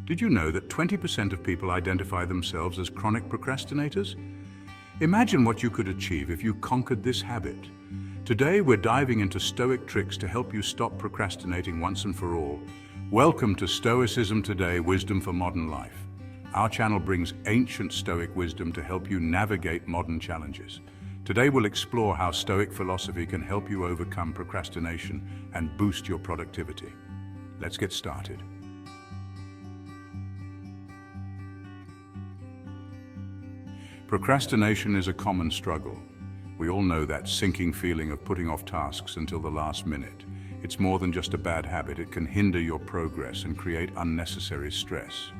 Did you know that 20% of people identify themselves as chronic procrastinators? Imagine what you could achieve if you conquered this habit. Today, we're diving into Stoic tricks to help you stop procrastinating once and for all. Welcome to Stoicism Today, Wisdom for Modern Life. Our channel brings ancient Stoic wisdom to help you navigate modern challenges. Today, we'll explore how Stoic philosophy can help you overcome procrastination and boost your productivity. Let's get started. Procrastination is a common struggle. We all know that sinking feeling of putting off tasks until the last minute. It's more than just a bad habit. It can hinder your progress and create unnecessary stress.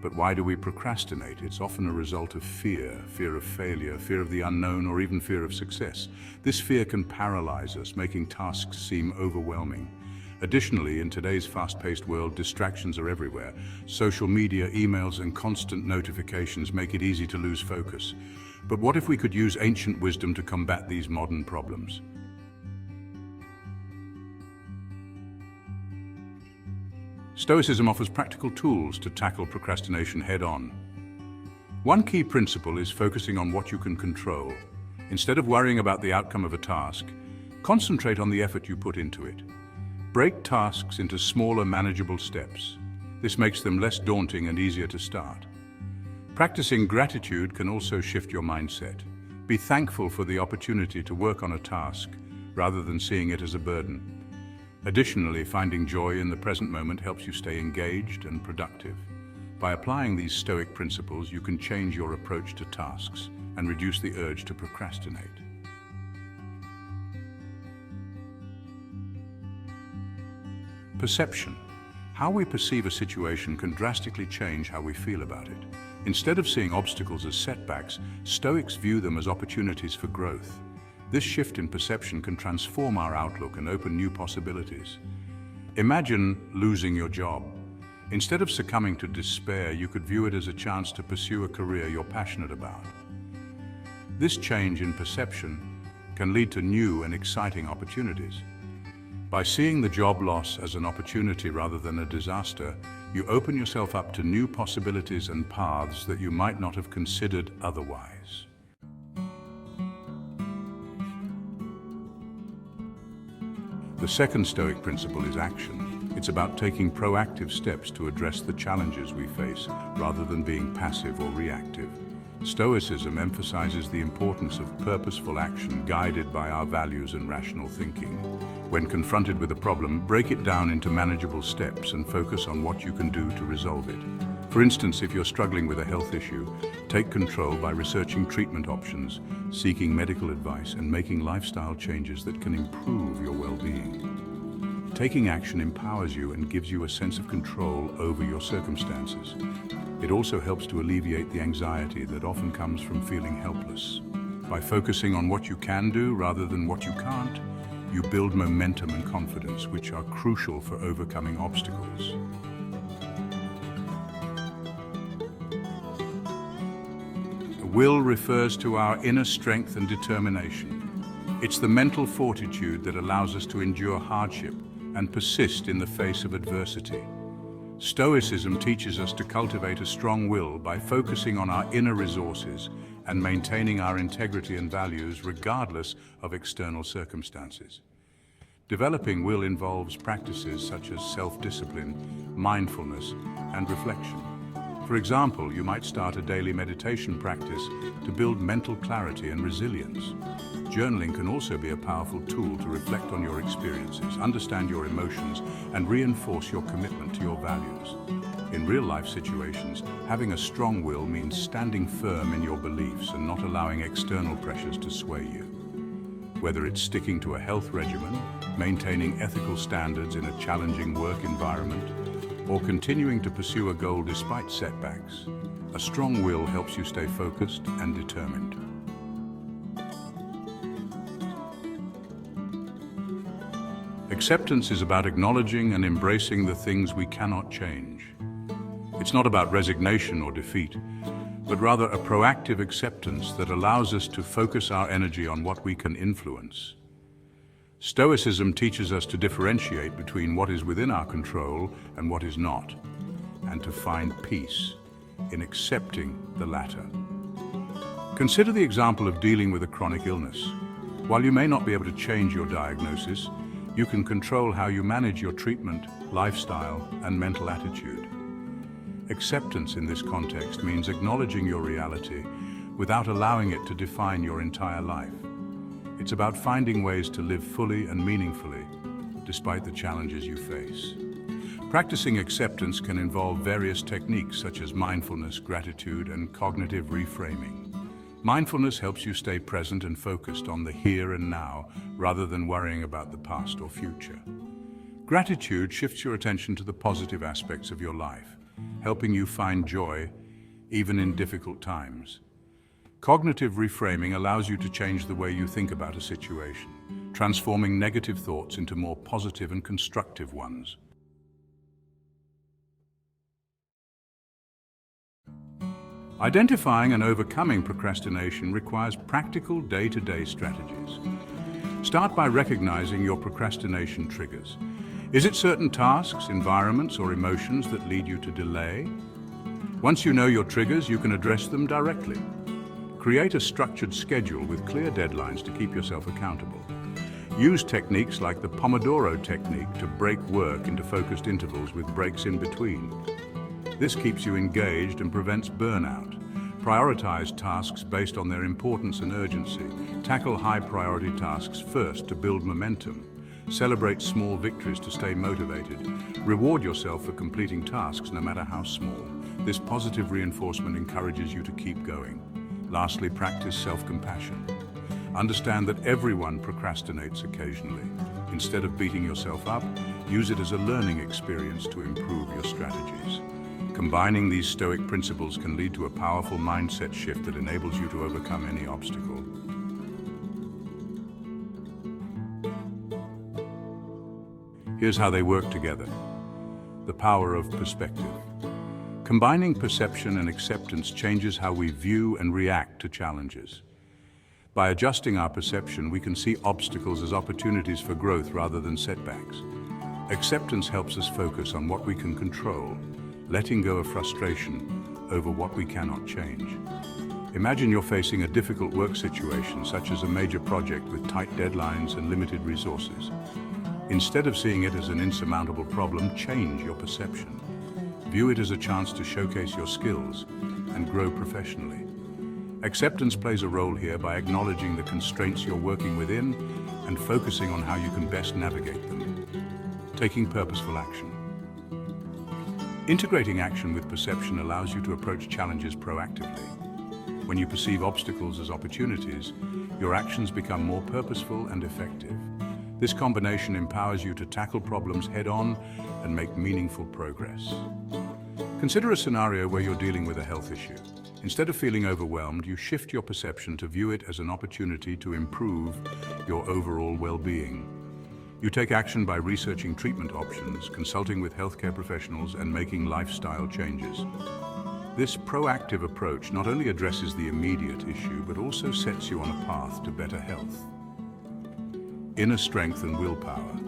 But why do we procrastinate? It's often a result of fear of failure, fear of the unknown, or even fear of success. This fear can paralyze us, making tasks seem overwhelming. Additionally, in today's fast-paced world, distractions are everywhere. Social media, emails, and constant notifications make it easy to lose focus. But what if we could use ancient wisdom to combat these modern problems? Stoicism offers practical tools to tackle procrastination head-on. One key principle is focusing on what you can control. Instead of worrying about the outcome of a task, concentrate on the effort you put into it. Break tasks into smaller, manageable steps. This makes them less daunting and easier to start. Practicing gratitude can also shift your mindset. Be thankful for the opportunity to work on a task, rather than seeing it as a burden. Additionally, finding joy in the present moment helps you stay engaged and productive. By applying these Stoic principles, you can change your approach to tasks and reduce the urge to procrastinate. Perception. How we perceive a situation can drastically change how we feel about it. Instead of seeing obstacles as setbacks, Stoics view them as opportunities for growth. This shift in perception can transform our outlook and open new possibilities. Imagine losing your job. Instead of succumbing to despair, you could view it as a chance to pursue a career you're passionate about. This change in perception can lead to new and exciting opportunities. By seeing the job loss as an opportunity rather than a disaster, you open yourself up to new possibilities and paths that you might not have considered otherwise. The second Stoic principle is action. It's about taking proactive steps to address the challenges we face, rather than being passive or reactive. Stoicism emphasizes the importance of purposeful action guided by our values and rational thinking. When confronted with a problem, break it down into manageable steps and focus on what you can do to resolve it. For instance, if you're struggling with a health issue, take control by researching treatment options, seeking medical advice, and making lifestyle changes that can improve your well-being. Taking action empowers you and gives you a sense of control over your circumstances. It also helps to alleviate the anxiety that often comes from feeling helpless. By focusing on what you can do rather than what you can't, you build momentum and confidence, which are crucial for overcoming obstacles. Will refers to our inner strength and determination. It's the mental fortitude that allows us to endure hardship and persist in the face of adversity. Stoicism teaches us to cultivate a strong will by focusing on our inner resources and maintaining our integrity and values regardless of external circumstances. Developing will involves practices such as self-discipline, mindfulness, and reflection. For example, you might start a daily meditation practice to build mental clarity and resilience. Journaling can also be a powerful tool to reflect on your experiences, understand your emotions, and reinforce your commitment to your values. In real-life situations, having a strong will means standing firm in your beliefs and not allowing external pressures to sway you. Whether it's sticking to a health regimen, maintaining ethical standards in a challenging work environment, or continuing to pursue a goal despite setbacks, a strong will helps you stay focused and determined. Acceptance is about acknowledging and embracing the things we cannot change. It's not about resignation or defeat, but rather a proactive acceptance that allows us to focus our energy on what we can influence. Stoicism teaches us to differentiate between what is within our control and what is not, and to find peace in accepting the latter. Consider the example of dealing with a chronic illness. While you may not be able to change your diagnosis, you can control how you manage your treatment, lifestyle, and mental attitude. Acceptance in this context means acknowledging your reality without allowing it to define your entire life. It's about finding ways to live fully and meaningfully, despite the challenges you face. Practicing acceptance can involve various techniques such as mindfulness, gratitude, and cognitive reframing. Mindfulness helps you stay present and focused on the here and now, rather than worrying about the past or future. Gratitude shifts your attention to the positive aspects of your life, helping you find joy even in difficult times. Cognitive reframing allows you to change the way you think about a situation, transforming negative thoughts into more positive and constructive ones. Identifying and overcoming procrastination requires practical day-to-day strategies. Start by recognizing your procrastination triggers. Is it certain tasks, environments, or emotions that lead you to delay? Once you know your triggers, you can address them directly. Create a structured schedule with clear deadlines to keep yourself accountable. Use techniques like the Pomodoro technique to break work into focused intervals with breaks in between. This keeps you engaged and prevents burnout. Prioritize tasks based on their importance and urgency. Tackle high-priority tasks first to build momentum. Celebrate small victories to stay motivated. Reward yourself for completing tasks no matter how small. This positive reinforcement encourages you to keep going. Lastly, practice self-compassion. Understand that everyone procrastinates occasionally. Instead of beating yourself up, use it as a learning experience to improve your strategies. Combining these Stoic principles can lead to a powerful mindset shift that enables you to overcome any obstacle. Here's how they work together. The power of perspective. Combining perception and acceptance changes how we view and react to challenges. By adjusting our perception, we can see obstacles as opportunities for growth rather than setbacks. Acceptance helps us focus on what we can control, letting go of frustration over what we cannot change. Imagine you're facing a difficult work situation, such as a major project with tight deadlines and limited resources. Instead of seeing it as an insurmountable problem, change your perception. View it as a chance to showcase your skills and grow professionally. Acceptance plays a role here by acknowledging the constraints you're working within and focusing on how you can best navigate them. Taking purposeful action. Integrating action with perception allows you to approach challenges proactively. When you perceive obstacles as opportunities, your actions become more purposeful and effective. This combination empowers you to tackle problems head-on and make meaningful progress. Consider a scenario where you're dealing with a health issue. Instead of feeling overwhelmed, you shift your perception to view it as an opportunity to improve your overall well-being. You take action by researching treatment options, consulting with healthcare professionals, and making lifestyle changes. This proactive approach not only addresses the immediate issue, but also sets you on a path to better health. Inner strength and willpower.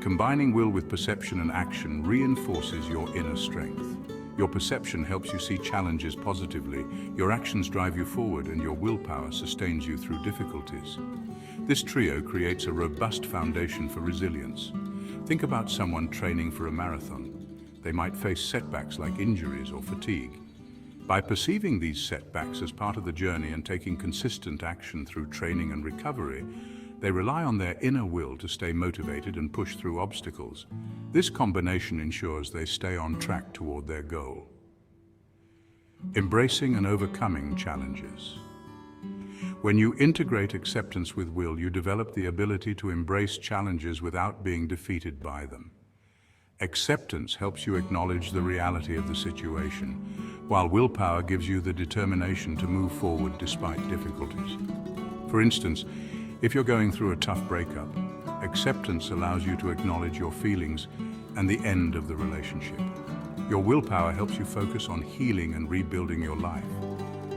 Combining will with perception and action reinforces your inner strength. Your perception helps you see challenges positively, your actions drive you forward, and your willpower sustains you through difficulties. This trio creates a robust foundation for resilience. Think about someone training for a marathon. They might face setbacks like injuries or fatigue. By perceiving these setbacks as part of the journey and taking consistent action through training and recovery, they rely on their inner will to stay motivated and push through obstacles. This combination ensures they stay on track toward their goal. Embracing and overcoming challenges. When you integrate acceptance with will, you develop the ability to embrace challenges without being defeated by them. Acceptance helps you acknowledge the reality of the situation, while willpower gives you the determination to move forward despite difficulties. For instance, if you're going through a tough breakup, acceptance allows you to acknowledge your feelings and the end of the relationship. Your willpower helps you focus on healing and rebuilding your life.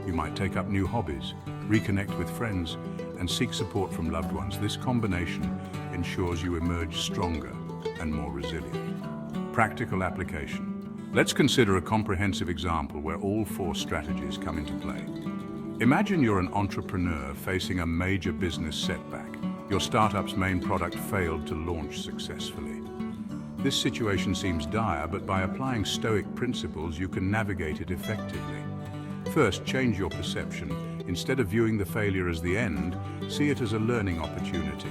You might take up new hobbies, reconnect with friends, and seek support from loved ones. This combination ensures you emerge stronger and more resilient. Practical application. Let's consider a comprehensive example where all four strategies come into play. Imagine you're an entrepreneur facing a major business setback. Your startup's main product failed to launch successfully. This situation seems dire, but by applying Stoic principles, you can navigate it effectively. First, change your perception. Instead of viewing the failure as the end, see it as a learning opportunity.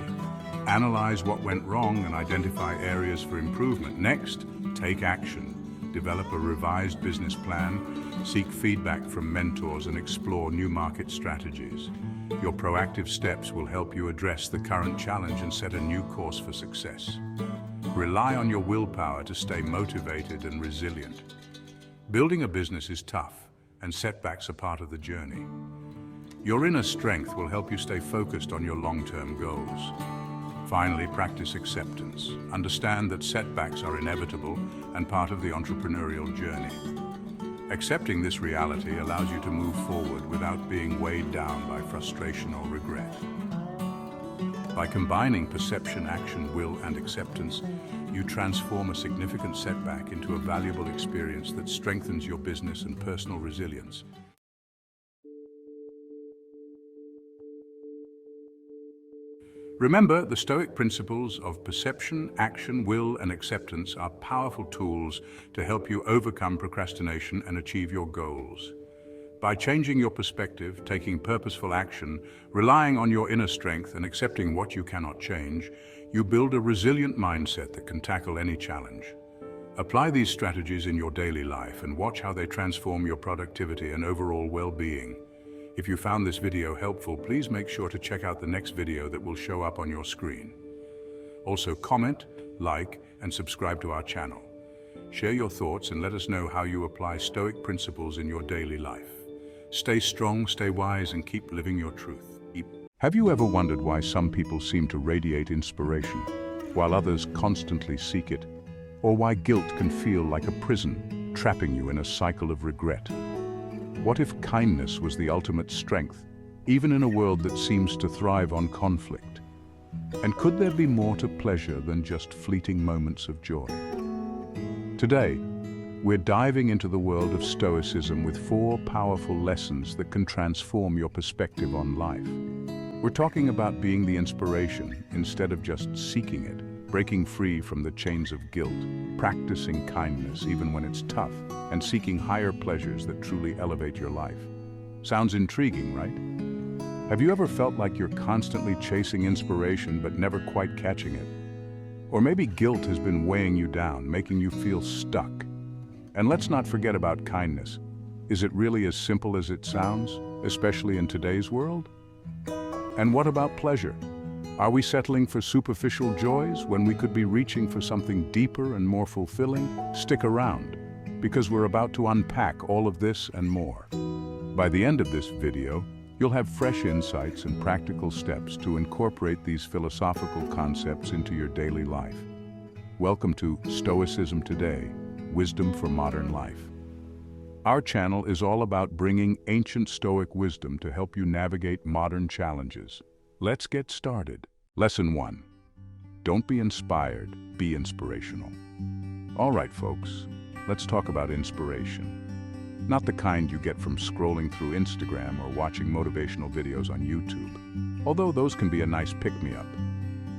Analyze what went wrong and identify areas for improvement. Next, take action. Develop a revised business plan, seek feedback from mentors, and explore new market strategies. Your proactive steps will help you address the current challenge and set a new course for success. Rely on your willpower to stay motivated and resilient. Building a business is tough, and setbacks are part of the journey. Your inner strength will help you stay focused on your long-term goals. Finally, practice acceptance. Understand that setbacks are inevitable and part of the entrepreneurial journey. Accepting this reality allows you to move forward without being weighed down by frustration or regret. By combining perception, action, will, and acceptance, you transform a significant setback into a valuable experience that strengthens your business and personal resilience. Remember, the Stoic principles of perception, action, will, and acceptance are powerful tools to help you overcome procrastination and achieve your goals. By changing your perspective, taking purposeful action, relying on your inner strength, and accepting what you cannot change, you build a resilient mindset that can tackle any challenge. Apply these strategies in your daily life and watch how they transform your productivity and overall well-being. If you found this video helpful, please make sure to check out the next video that will show up on your screen. Also, comment, like, and subscribe to our channel. Share your thoughts and let us know how you apply Stoic principles in your daily life. Stay strong, stay wise, and keep living your truth. Have you ever wondered why some people seem to radiate inspiration, while others constantly seek it? Or why guilt can feel like a prison, trapping you in a cycle of regret? What if kindness was the ultimate strength, even in a world that seems to thrive on conflict? And could there be more to pleasure than just fleeting moments of joy? Today, we're diving into the world of Stoicism with 4 powerful lessons that can transform your perspective on life. We're talking about being the inspiration instead of just seeking it, breaking free from the chains of guilt, practicing kindness even when it's tough, and seeking higher pleasures that truly elevate your life. Sounds intriguing, right? Have you ever felt like you're constantly chasing inspiration but never quite catching it? Or maybe guilt has been weighing you down, making you feel stuck. And let's not forget about kindness. Is it really as simple as it sounds, especially in today's world? And what about pleasure? Are we settling for superficial joys when we could be reaching for something deeper and more fulfilling? Stick around, because we're about to unpack all of this and more. By the end of this video, you'll have fresh insights and practical steps to incorporate these philosophical concepts into your daily life. Welcome to Stoicism Today, Wisdom for Modern Life. Our channel is all about bringing ancient Stoic wisdom to help you navigate modern challenges. Let's get started. Lesson 1. Don't be inspired, be inspirational. All right, folks, let's talk about inspiration. Not the kind you get from scrolling through Instagram or watching motivational videos on YouTube, although those can be a nice pick-me-up.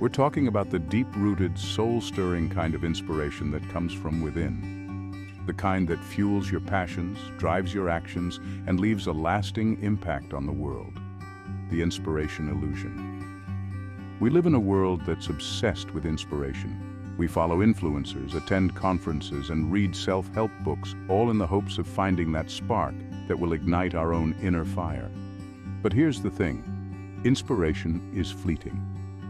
We're talking about the deep-rooted, soul-stirring kind of inspiration that comes from within. The kind that fuels your passions, drives your actions, and leaves a lasting impact on the world. The inspiration illusion. We live in a world that's obsessed with inspiration. We follow influencers, attend conferences, and read self-help books, all in the hopes of finding that spark that will ignite our own inner fire. But here's the thing. Inspiration is fleeting.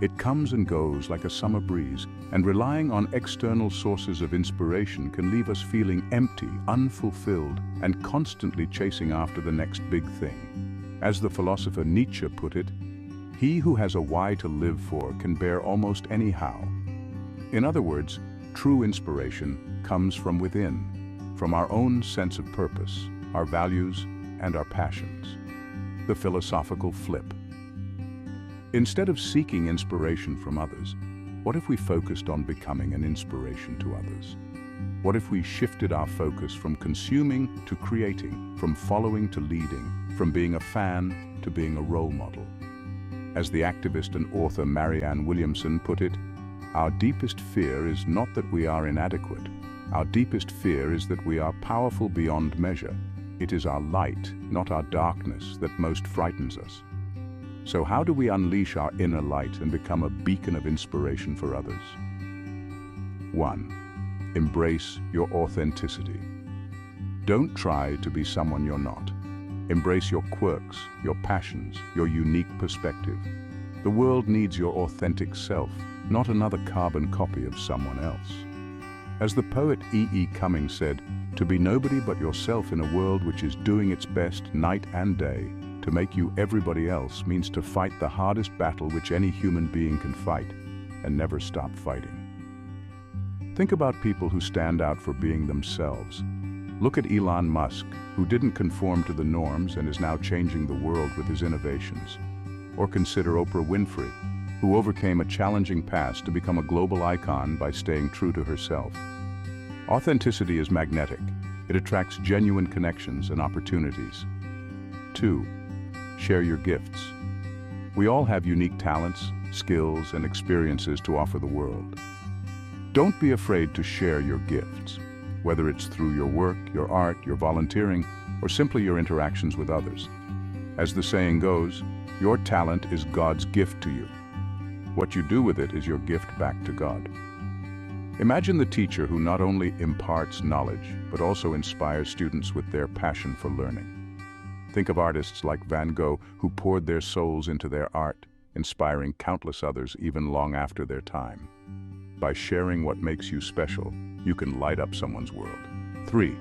It comes and goes like a summer breeze, and relying on external sources of inspiration can leave us feeling empty, unfulfilled, and constantly chasing after the next big thing. As the philosopher Nietzsche put it, he who has a why to live for can bear almost any how. In other words, true inspiration comes from within, from our own sense of purpose, our values, and our passions. The philosophical flip. Instead of seeking inspiration from others, what if we focused on becoming an inspiration to others? What if we shifted our focus from consuming to creating, from following to leading, from being a fan to being a role model? As the activist and author Marianne Williamson put it, our deepest fear is not that we are inadequate. Our deepest fear is that we are powerful beyond measure. It is our light, not our darkness, that most frightens us. So how do we unleash our inner light and become a beacon of inspiration for others? 1. Embrace your authenticity. Don't try to be someone you're not. Embrace your quirks, your passions, your unique perspective. The world needs your authentic self, not another carbon copy of someone else. As the poet E. Cummings said, to be nobody but yourself in a world which is doing its best night and day to make you everybody else means to fight the hardest battle which any human being can fight and never stop fighting. Think about people who stand out for being themselves. Look at Elon Musk, who didn't conform to the norms and is now changing the world with his innovations. Or consider Oprah Winfrey, who overcame a challenging past to become a global icon by staying true to herself. Authenticity is magnetic. It attracts genuine connections and opportunities. 2. Share your gifts. We all have unique talents, skills, and experiences to offer the world. Don't be afraid to share your gifts, whether it's through your work, your art, your volunteering, or simply your interactions with others. As the saying goes, your talent is God's gift to you. What you do with it is your gift back to God. Imagine the teacher who not only imparts knowledge, but also inspires students with their passion for learning. Think of artists like Van Gogh who poured their souls into their art, inspiring countless others even long after their time. By sharing what makes you special, you can light up someone's world. 3.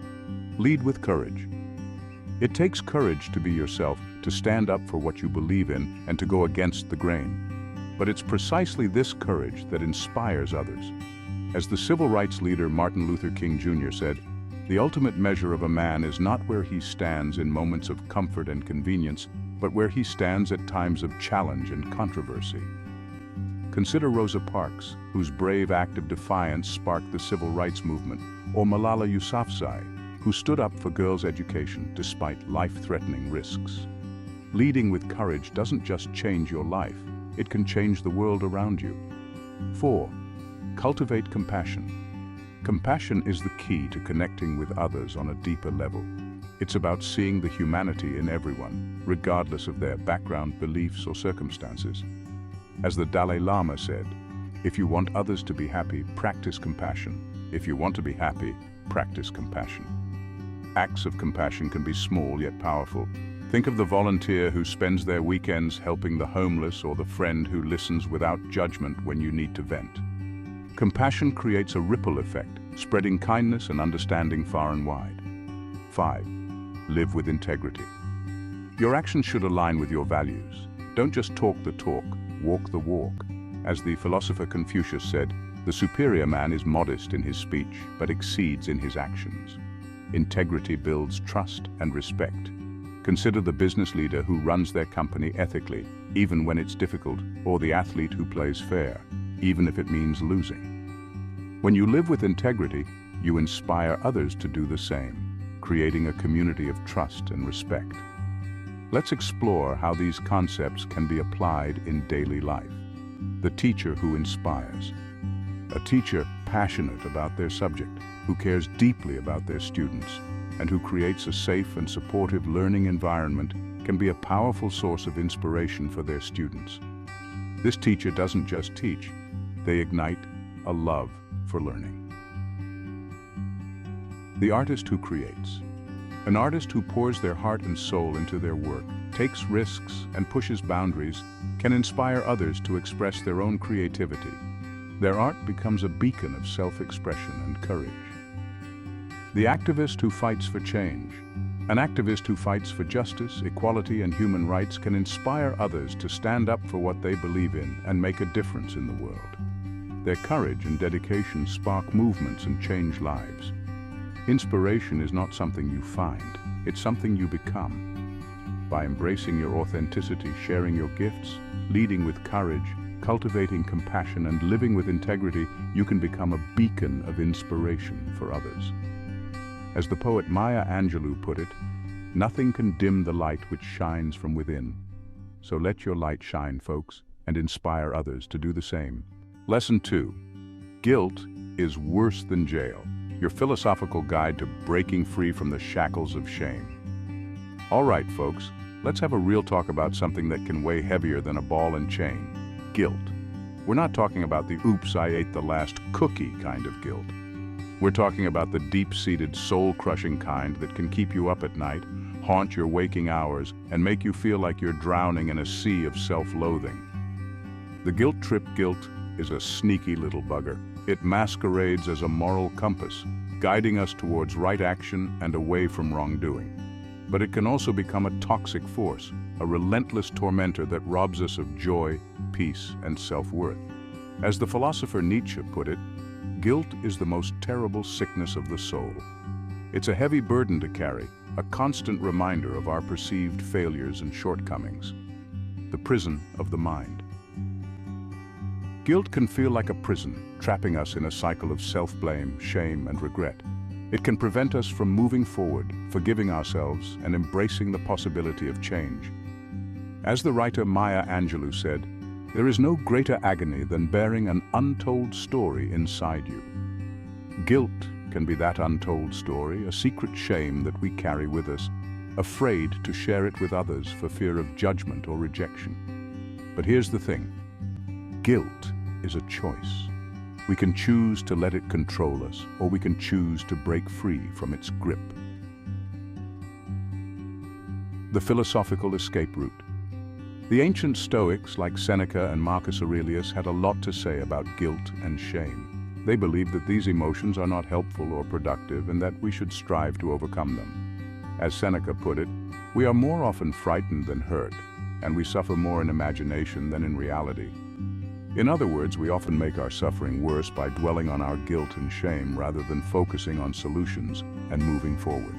Lead with courage. It takes courage to be yourself, to stand up for what you believe in, and to go against the grain. But it's precisely this courage that inspires others. As the civil rights leader Martin Luther King Jr. said, the ultimate measure of a man is not where he stands in moments of comfort and convenience, but where he stands at times of challenge and controversy. Consider Rosa Parks, whose brave act of defiance sparked the civil rights movement, or Malala Yousafzai, who stood up for girls' education despite life-threatening risks. Leading with courage doesn't just change your life, it can change the world around you. 4. Cultivate compassion. Compassion is the key to connecting with others on a deeper level. It's about seeing the humanity in everyone, regardless of their background, beliefs, or circumstances. As the Dalai Lama said, if you want others to be happy, practice compassion. If you want to be happy, practice compassion. Acts of compassion can be small yet powerful. Think of the volunteer who spends their weekends helping the homeless or the friend who listens without judgment when you need to vent. Compassion creates a ripple effect, spreading kindness and understanding far and wide. 5. Live with integrity. Your actions should align with your values. Don't just talk the talk, walk the walk. As the philosopher Confucius said, the superior man is modest in his speech, but exceeds in his actions. Integrity builds trust and respect. Consider the business leader who runs their company ethically, even when it's difficult, or the athlete who plays fair, even if it means losing. When you live with integrity, you inspire others to do the same, creating a community of trust and respect. Let's explore how these concepts can be applied in daily life. The teacher who inspires. A teacher passionate about their subject, who cares deeply about their students, and who creates a safe and supportive learning environment can be a powerful source of inspiration for their students. This teacher doesn't just teach, they ignite a love for learning. The artist who creates. An artist who pours their heart and soul into their work, takes risks, and pushes boundaries can inspire others to express their own creativity. Their art becomes a beacon of self-expression and courage. The activist who fights for change. An activist who fights for justice, equality, and human rights can inspire others to stand up for what they believe in and make a difference in the world. Their courage and dedication spark movements and change lives. Inspiration is not something you find, it's something you become. By embracing your authenticity, sharing your gifts, leading with courage, cultivating compassion and living with integrity, you can become a beacon of inspiration for others. As the poet Maya Angelou put it, nothing can dim the light which shines from within. So let your light shine, folks, and inspire others to do the same. Lesson 2. Guilt is worse than jail. Your philosophical guide to breaking free from the shackles of shame. All right, folks, let's have a real talk about something that can weigh heavier than a ball and chain. Guilt. We're not talking about the oops, I ate the last cookie kind of guilt. We're talking about the deep-seated, soul-crushing kind that can keep you up at night, haunt your waking hours, and make you feel like you're drowning in a sea of self-loathing. The guilt trip guilt is a sneaky little bugger. It masquerades as a moral compass, guiding us towards right action and away from wrongdoing. But it can also become a toxic force, a relentless tormentor that robs us of joy, peace, and self-worth. As the philosopher Nietzsche put it, guilt is the most terrible sickness of the soul. It's a heavy burden to carry, a constant reminder of our perceived failures and shortcomings. The prison of the mind. Guilt can feel like a prison, trapping us in a cycle of self-blame, shame, and regret. It can prevent us from moving forward, forgiving ourselves, and embracing the possibility of change. As the writer Maya Angelou said, there is no greater agony than bearing an untold story inside you. Guilt can be that untold story, a secret shame that we carry with us, afraid to share it with others for fear of judgment or rejection. But here's the thing. Guilt is a choice. We can choose to let it control us, or we can choose to break free from its grip. The philosophical escape route. The ancient Stoics, like Seneca and Marcus Aurelius, had a lot to say about guilt and shame. They believed that these emotions are not helpful or productive and that we should strive to overcome them. As Seneca put it, we are more often frightened than hurt, and we suffer more in imagination than in reality. In other words, we often make our suffering worse by dwelling on our guilt and shame rather than focusing on solutions and moving forward.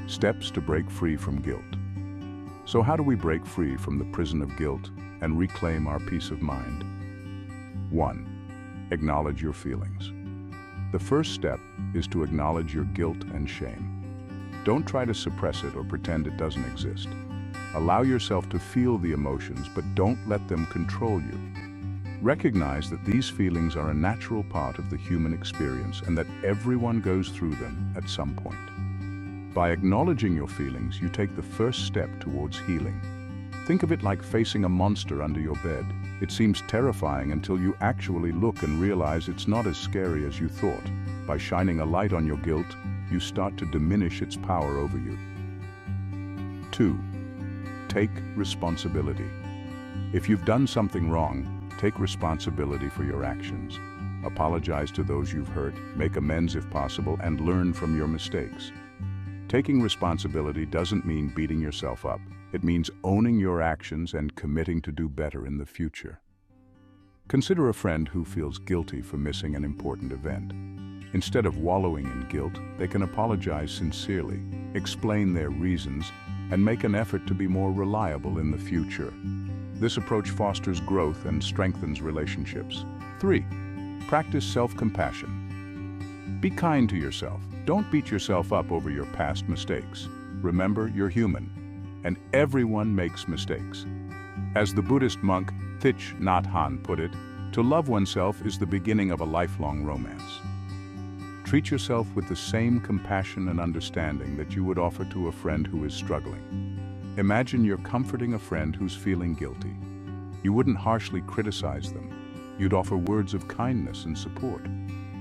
Steps to break free from guilt. So how do we break free from the prison of guilt and reclaim our peace of mind? 1. Acknowledge your feelings. The first step is to acknowledge your guilt and shame. Don't try to suppress it or pretend it doesn't exist. Allow yourself to feel the emotions, but don't let them control you. Recognize that these feelings are a natural part of the human experience and that everyone goes through them at some point. By acknowledging your feelings, you take the first step towards healing. Think of it like facing a monster under your bed. It seems terrifying until you actually look and realize it's not as scary as you thought. By shining a light on your guilt, you start to diminish its power over you. 2. Take responsibility. If you've done something wrong, take responsibility for your actions. Apologize to those you've hurt, make amends if possible, and learn from your mistakes. Taking responsibility doesn't mean beating yourself up. It means owning your actions and committing to do better in the future. Consider a friend who feels guilty for missing an important event. Instead of wallowing in guilt, they can apologize sincerely, explain their reasons, and make an effort to be more reliable in the future. This approach fosters growth and strengthens relationships. 3. Practice self-compassion. Be kind to yourself. Don't beat yourself up over your past mistakes. Remember, you're human, and everyone makes mistakes. As the Buddhist monk Thich Nhat Hanh put it, to love oneself is the beginning of a lifelong romance. Treat yourself with the same compassion and understanding that you would offer to a friend who is struggling. Imagine you're comforting a friend who's feeling guilty. You wouldn't harshly criticize them. You'd offer words of kindness and support.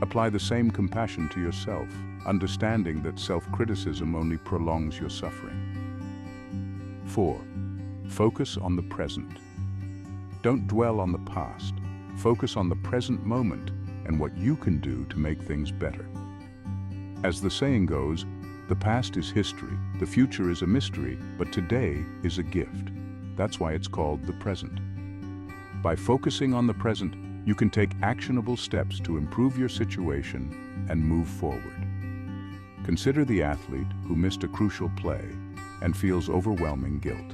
Apply the same compassion to yourself, understanding that self-criticism only prolongs your suffering. 4. Focus on the present. Don't dwell on the past. Focus on the present moment and what you can do to make things better. As the saying goes, the past is history, the future is a mystery, but today is a gift. That's why it's called the present. By focusing on the present, you can take actionable steps to improve your situation and move forward. Consider the athlete who missed a crucial play and feels overwhelming guilt.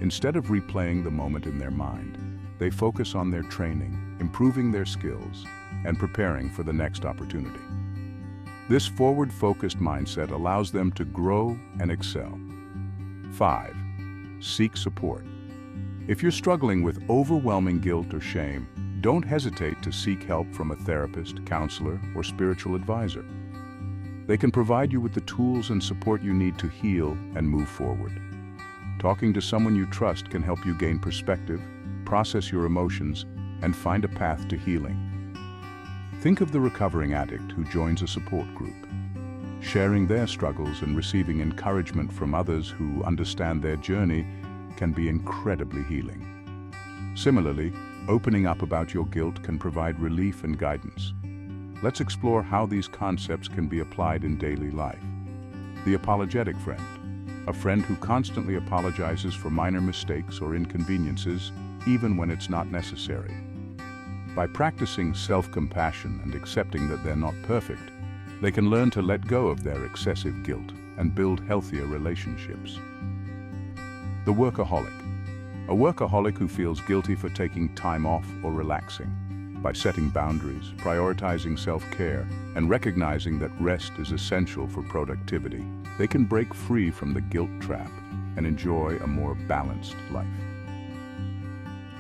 Instead of replaying the moment in their mind, they focus on their training, improving their skills, and preparing for the next opportunity. This forward-focused mindset allows them to grow and excel. 5. Seek support. If you're struggling with overwhelming guilt or shame, don't hesitate to seek help from a therapist, counselor, or spiritual advisor. They can provide you with the tools and support you need to heal and move forward. Talking to someone you trust can help you gain perspective, process your emotions, and find a path to healing. Think of the recovering addict who joins a support group. Sharing their struggles and receiving encouragement from others who understand their journey can be incredibly healing. Similarly, opening up about your guilt can provide relief and guidance. Let's explore how these concepts can be applied in daily life. The apologetic friend. A friend who constantly apologizes for minor mistakes or inconveniences, even when it's not necessary. By practicing self-compassion and accepting that they're not perfect, they can learn to let go of their excessive guilt and build healthier relationships. The workaholic. A workaholic who feels guilty for taking time off or relaxing. By setting boundaries, prioritizing self-care, and recognizing that rest is essential for productivity, they can break free from the guilt trap and enjoy a more balanced life.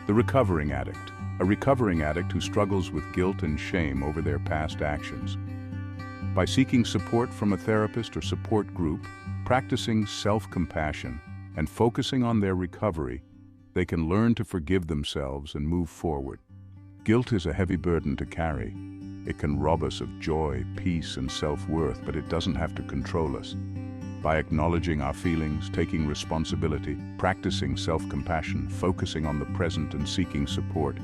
The recovering addict. A recovering addict who struggles with guilt and shame over their past actions. By seeking support from a therapist or support group, practicing self-compassion, and focusing on their recovery, they can learn to forgive themselves and move forward. Guilt is a heavy burden to carry. It can rob us of joy, peace, and self-worth, but it doesn't have to control us. By acknowledging our feelings, taking responsibility, practicing self-compassion, focusing on the present, and seeking support,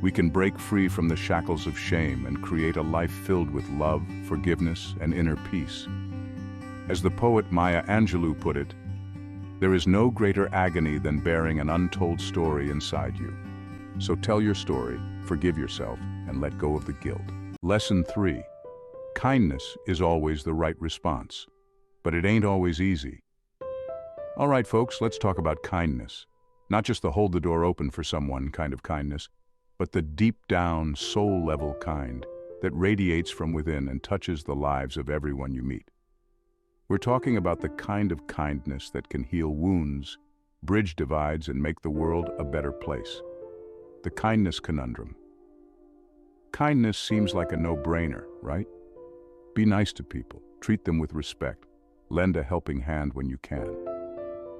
we can break free from the shackles of shame and create a life filled with love, forgiveness, and inner peace. As the poet Maya Angelou put it, there is no greater agony than bearing an untold story inside you. So tell your story, forgive yourself, and let go of the guilt. Lesson 3. Kindness is always the right response, but it ain't always easy. All right, folks, let's talk about kindness. Not just the hold the door open for someone kind of kindness, but the deep-down, soul-level kind that radiates from within and touches the lives of everyone you meet. We're talking about the kind of kindness that can heal wounds, bridge divides, and make the world a better place. The kindness conundrum. Kindness seems like a no-brainer, right? Be nice to people, treat them with respect, lend a helping hand when you can.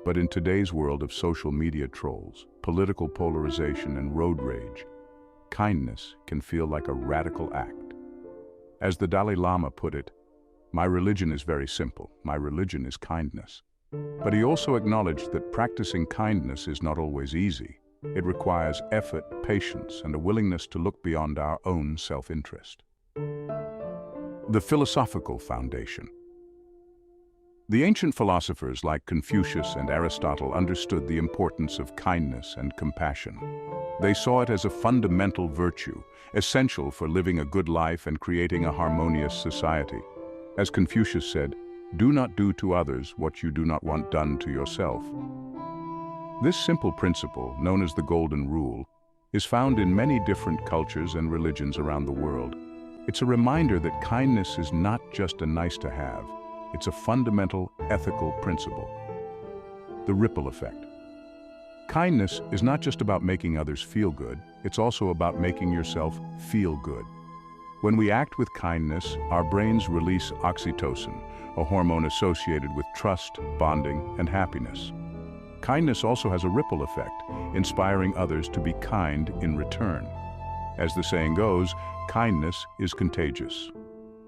But in today's world of social media trolls, political polarization, and road rage, kindness can feel like a radical act. As the Dalai Lama put it, "My religion is very simple. My religion is kindness." But he also acknowledged that practicing kindness is not always easy. It requires effort, patience, and a willingness to look beyond our own self-interest. The philosophical foundation. The ancient philosophers like Confucius and Aristotle understood the importance of kindness and compassion. They saw it as a fundamental virtue, essential for living a good life and creating a harmonious society. As Confucius said, "Do not do to others what you do not want done to yourself." This simple principle, known as the Golden Rule, is found in many different cultures and religions around the world. It's a reminder that kindness is not just a nice-to-have, it's a fundamental ethical principle. The ripple effect. Kindness is not just about making others feel good, it's also about making yourself feel good. When we act with kindness, our brains release oxytocin, a hormone associated with trust, bonding, and happiness. Kindness also has a ripple effect, inspiring others to be kind in return. As the saying goes, kindness is contagious.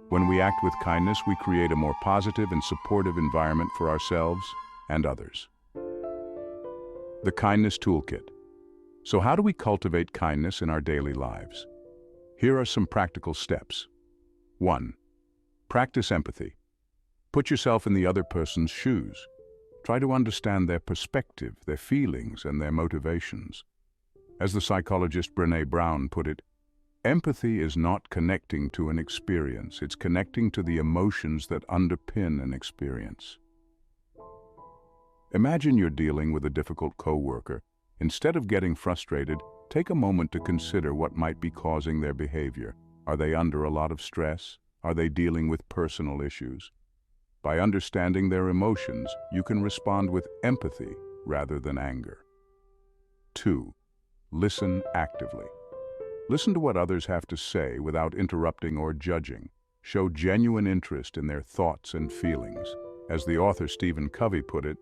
When we act with kindness, we create a more positive and supportive environment for ourselves and others. The Kindness Toolkit. So how do we cultivate kindness in our daily lives? Here are some practical steps. 1. Practice empathy. Put yourself in the other person's shoes. Try to understand their perspective, their feelings, and their motivations. As the psychologist Brené Brown put it, empathy is not connecting to an experience, it's connecting to the emotions that underpin an experience. Imagine you're dealing with a difficult coworker. Instead of getting frustrated, take a moment to consider what might be causing their behavior. Are they under a lot of stress? Are they dealing with personal issues? By understanding their emotions, you can respond with empathy rather than anger. 2. Listen actively. Listen to what others have to say without interrupting or judging. Show genuine interest in their thoughts and feelings. As the author Stephen Covey put it,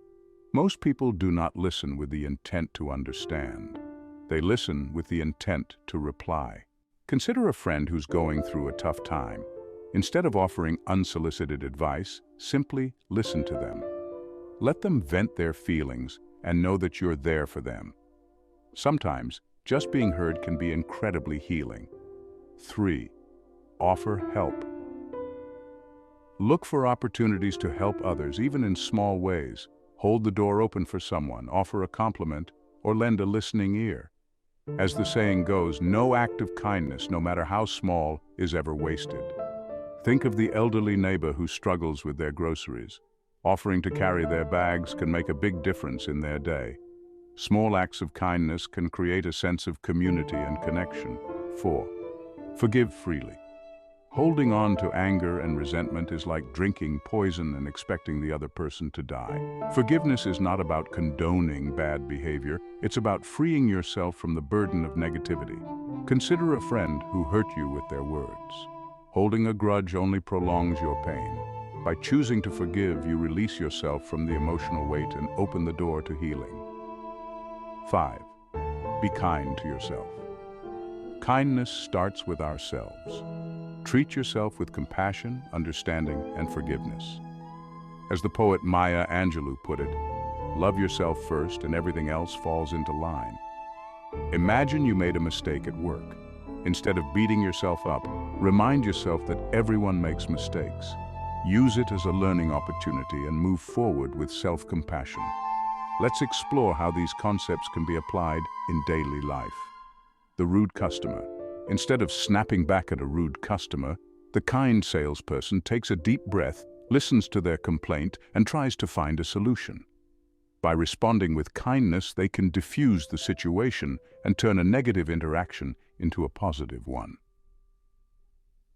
most people do not listen with the intent to understand. They listen with the intent to reply. Consider a friend who's going through a tough time. Instead of offering unsolicited advice, simply listen to them. Let them vent their feelings and know that you're there for them. Sometimes, just being heard can be incredibly healing. 3. Offer help. Look for opportunities to help others, even in small ways. Hold the door open for someone, offer a compliment, or lend a listening ear. As the saying goes, no act of kindness, no matter how small, is ever wasted. Think of the elderly neighbor who struggles with their groceries. Offering to carry their bags can make a big difference in their day. Small acts of kindness can create a sense of community and connection. 4. Forgive freely. Holding on to anger and resentment is like drinking poison and expecting the other person to die. Forgiveness is not about condoning bad behavior, it's about freeing yourself from the burden of negativity. Consider a friend who hurt you with their words. Holding a grudge only prolongs your pain. By choosing to forgive, you release yourself from the emotional weight and open the door to healing. 5. Be kind to yourself. Kindness starts with ourselves. Treat yourself with compassion, understanding, and forgiveness. As the poet Maya Angelou put it, love yourself first and everything else falls into line. Imagine you made a mistake at work. Instead of beating yourself up, remind yourself that everyone makes mistakes. Use it as a learning opportunity and move forward with self-compassion. Let's explore how these concepts can be applied in daily life. The rude customer. Instead of snapping back at a rude customer, the kind salesperson takes a deep breath, listens to their complaint, and tries to find a solution. By responding with kindness, they can diffuse the situation and turn a negative interaction into a positive one.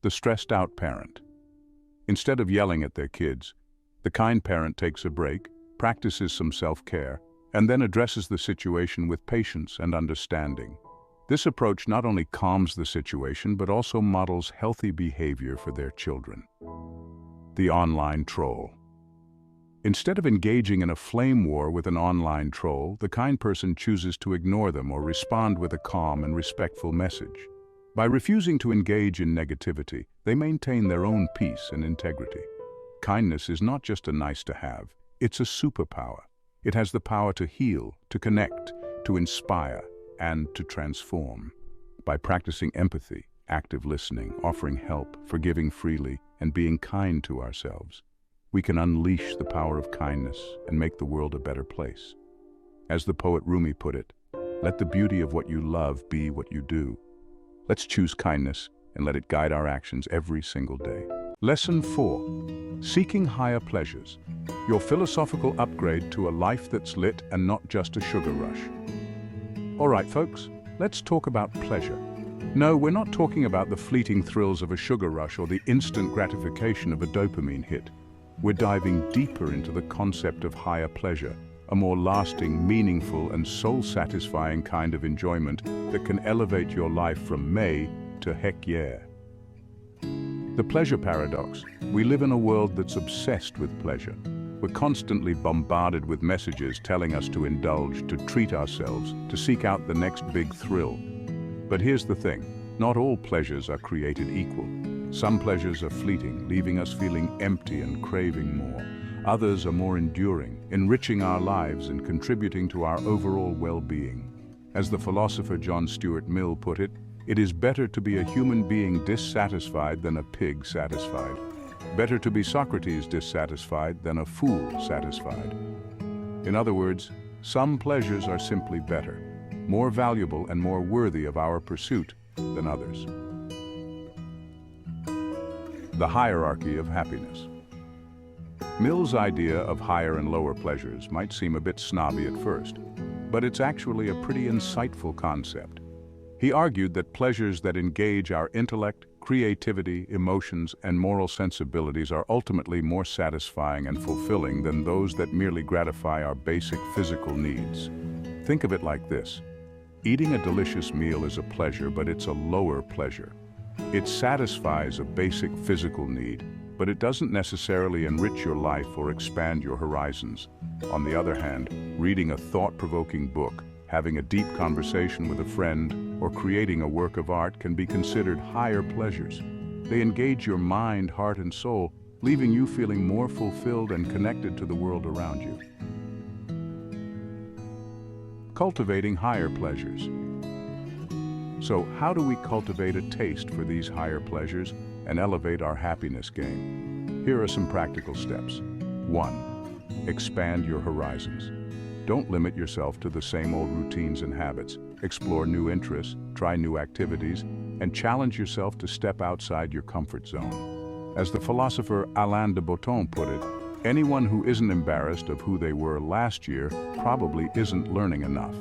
The stressed out parent. Instead of yelling at their kids, the kind parent takes a break, practices some self-care, and then addresses the situation with patience and understanding. This approach not only calms the situation, but also models healthy behavior for their children. The online troll. Instead of engaging in a flame war with an online troll, the kind person chooses to ignore them or respond with a calm and respectful message. By refusing to engage in negativity, they maintain their own peace and integrity. Kindness is not just a nice-to-have, it's a superpower. It has the power to heal, to connect, to inspire, and to transform. By practicing empathy, active listening, offering help, forgiving freely, and being kind to ourselves, we can unleash the power of kindness and make the world a better place. As the poet Rumi put it, let the beauty of what you love be what you do. Let's choose kindness and let it guide our actions every single day. Lesson 4. Seeking higher pleasures. Your philosophical upgrade to a life that's lit and not just a sugar rush. All right, folks, let's talk about pleasure. No, we're not talking about the fleeting thrills of a sugar rush or the instant gratification of a dopamine hit. We're diving deeper into the concept of higher pleasure, a more lasting, meaningful, and soul-satisfying kind of enjoyment that can elevate your life from May to heck yeah. The pleasure paradox. We live in a world that's obsessed with pleasure. We're constantly bombarded with messages telling us to indulge, to treat ourselves, to seek out the next big thrill. But here's the thing, not all pleasures are created equal. Some pleasures are fleeting, leaving us feeling empty and craving more. Others are more enduring, enriching our lives and contributing to our overall well-being. As the philosopher John Stuart Mill put it, it is better to be a human being dissatisfied than a pig satisfied. Better to be Socrates dissatisfied than a fool satisfied. In other words, some pleasures are simply better, more valuable and more worthy of our pursuit than others. The hierarchy of happiness. Mill's idea of higher and lower pleasures might seem a bit snobby at first, but it's actually a pretty insightful concept. He argued that pleasures that engage our intellect, creativity, emotions, and moral sensibilities are ultimately more satisfying and fulfilling than those that merely gratify our basic physical needs. Think of it like this. Eating a delicious meal is a pleasure, but it's a lower pleasure. It satisfies a basic physical need, but it doesn't necessarily enrich your life or expand your horizons. On the other hand, reading a thought-provoking book, having a deep conversation with a friend, or creating a work of art can be considered higher pleasures. They engage your mind, heart, and soul, leaving you feeling more fulfilled and connected to the world around you. Cultivating higher pleasures. So, how do we cultivate a taste for these higher pleasures and elevate our happiness game? Here are some practical steps. 1. Expand your horizons. Don't limit yourself to the same old routines and habits. Explore new interests, try new activities, and challenge yourself to step outside your comfort zone. As the philosopher Alain de Botton put it, anyone who isn't embarrassed of who they were last year probably isn't learning enough.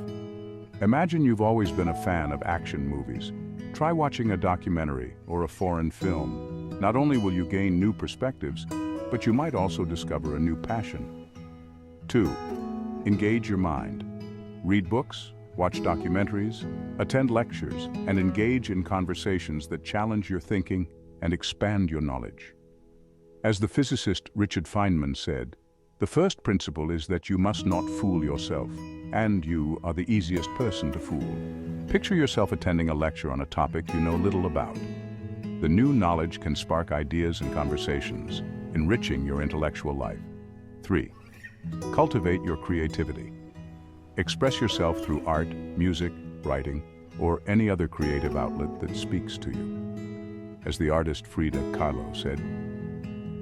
Imagine you've always been a fan of action movies. Try watching a documentary or a foreign film. Not only will you gain new perspectives, but you might also discover a new passion. 2. Engage your mind. Read books, watch documentaries, attend lectures, and engage in conversations that challenge your thinking and expand your knowledge. As the physicist Richard Feynman said, the first principle is that you must not fool yourself, and you are the easiest person to fool. Picture yourself attending a lecture on a topic you know little about. The new knowledge can spark ideas and conversations, enriching your intellectual life. 3. Cultivate your creativity. Express yourself through art, music, writing, or any other creative outlet that speaks to you. As the artist Frida Kahlo said,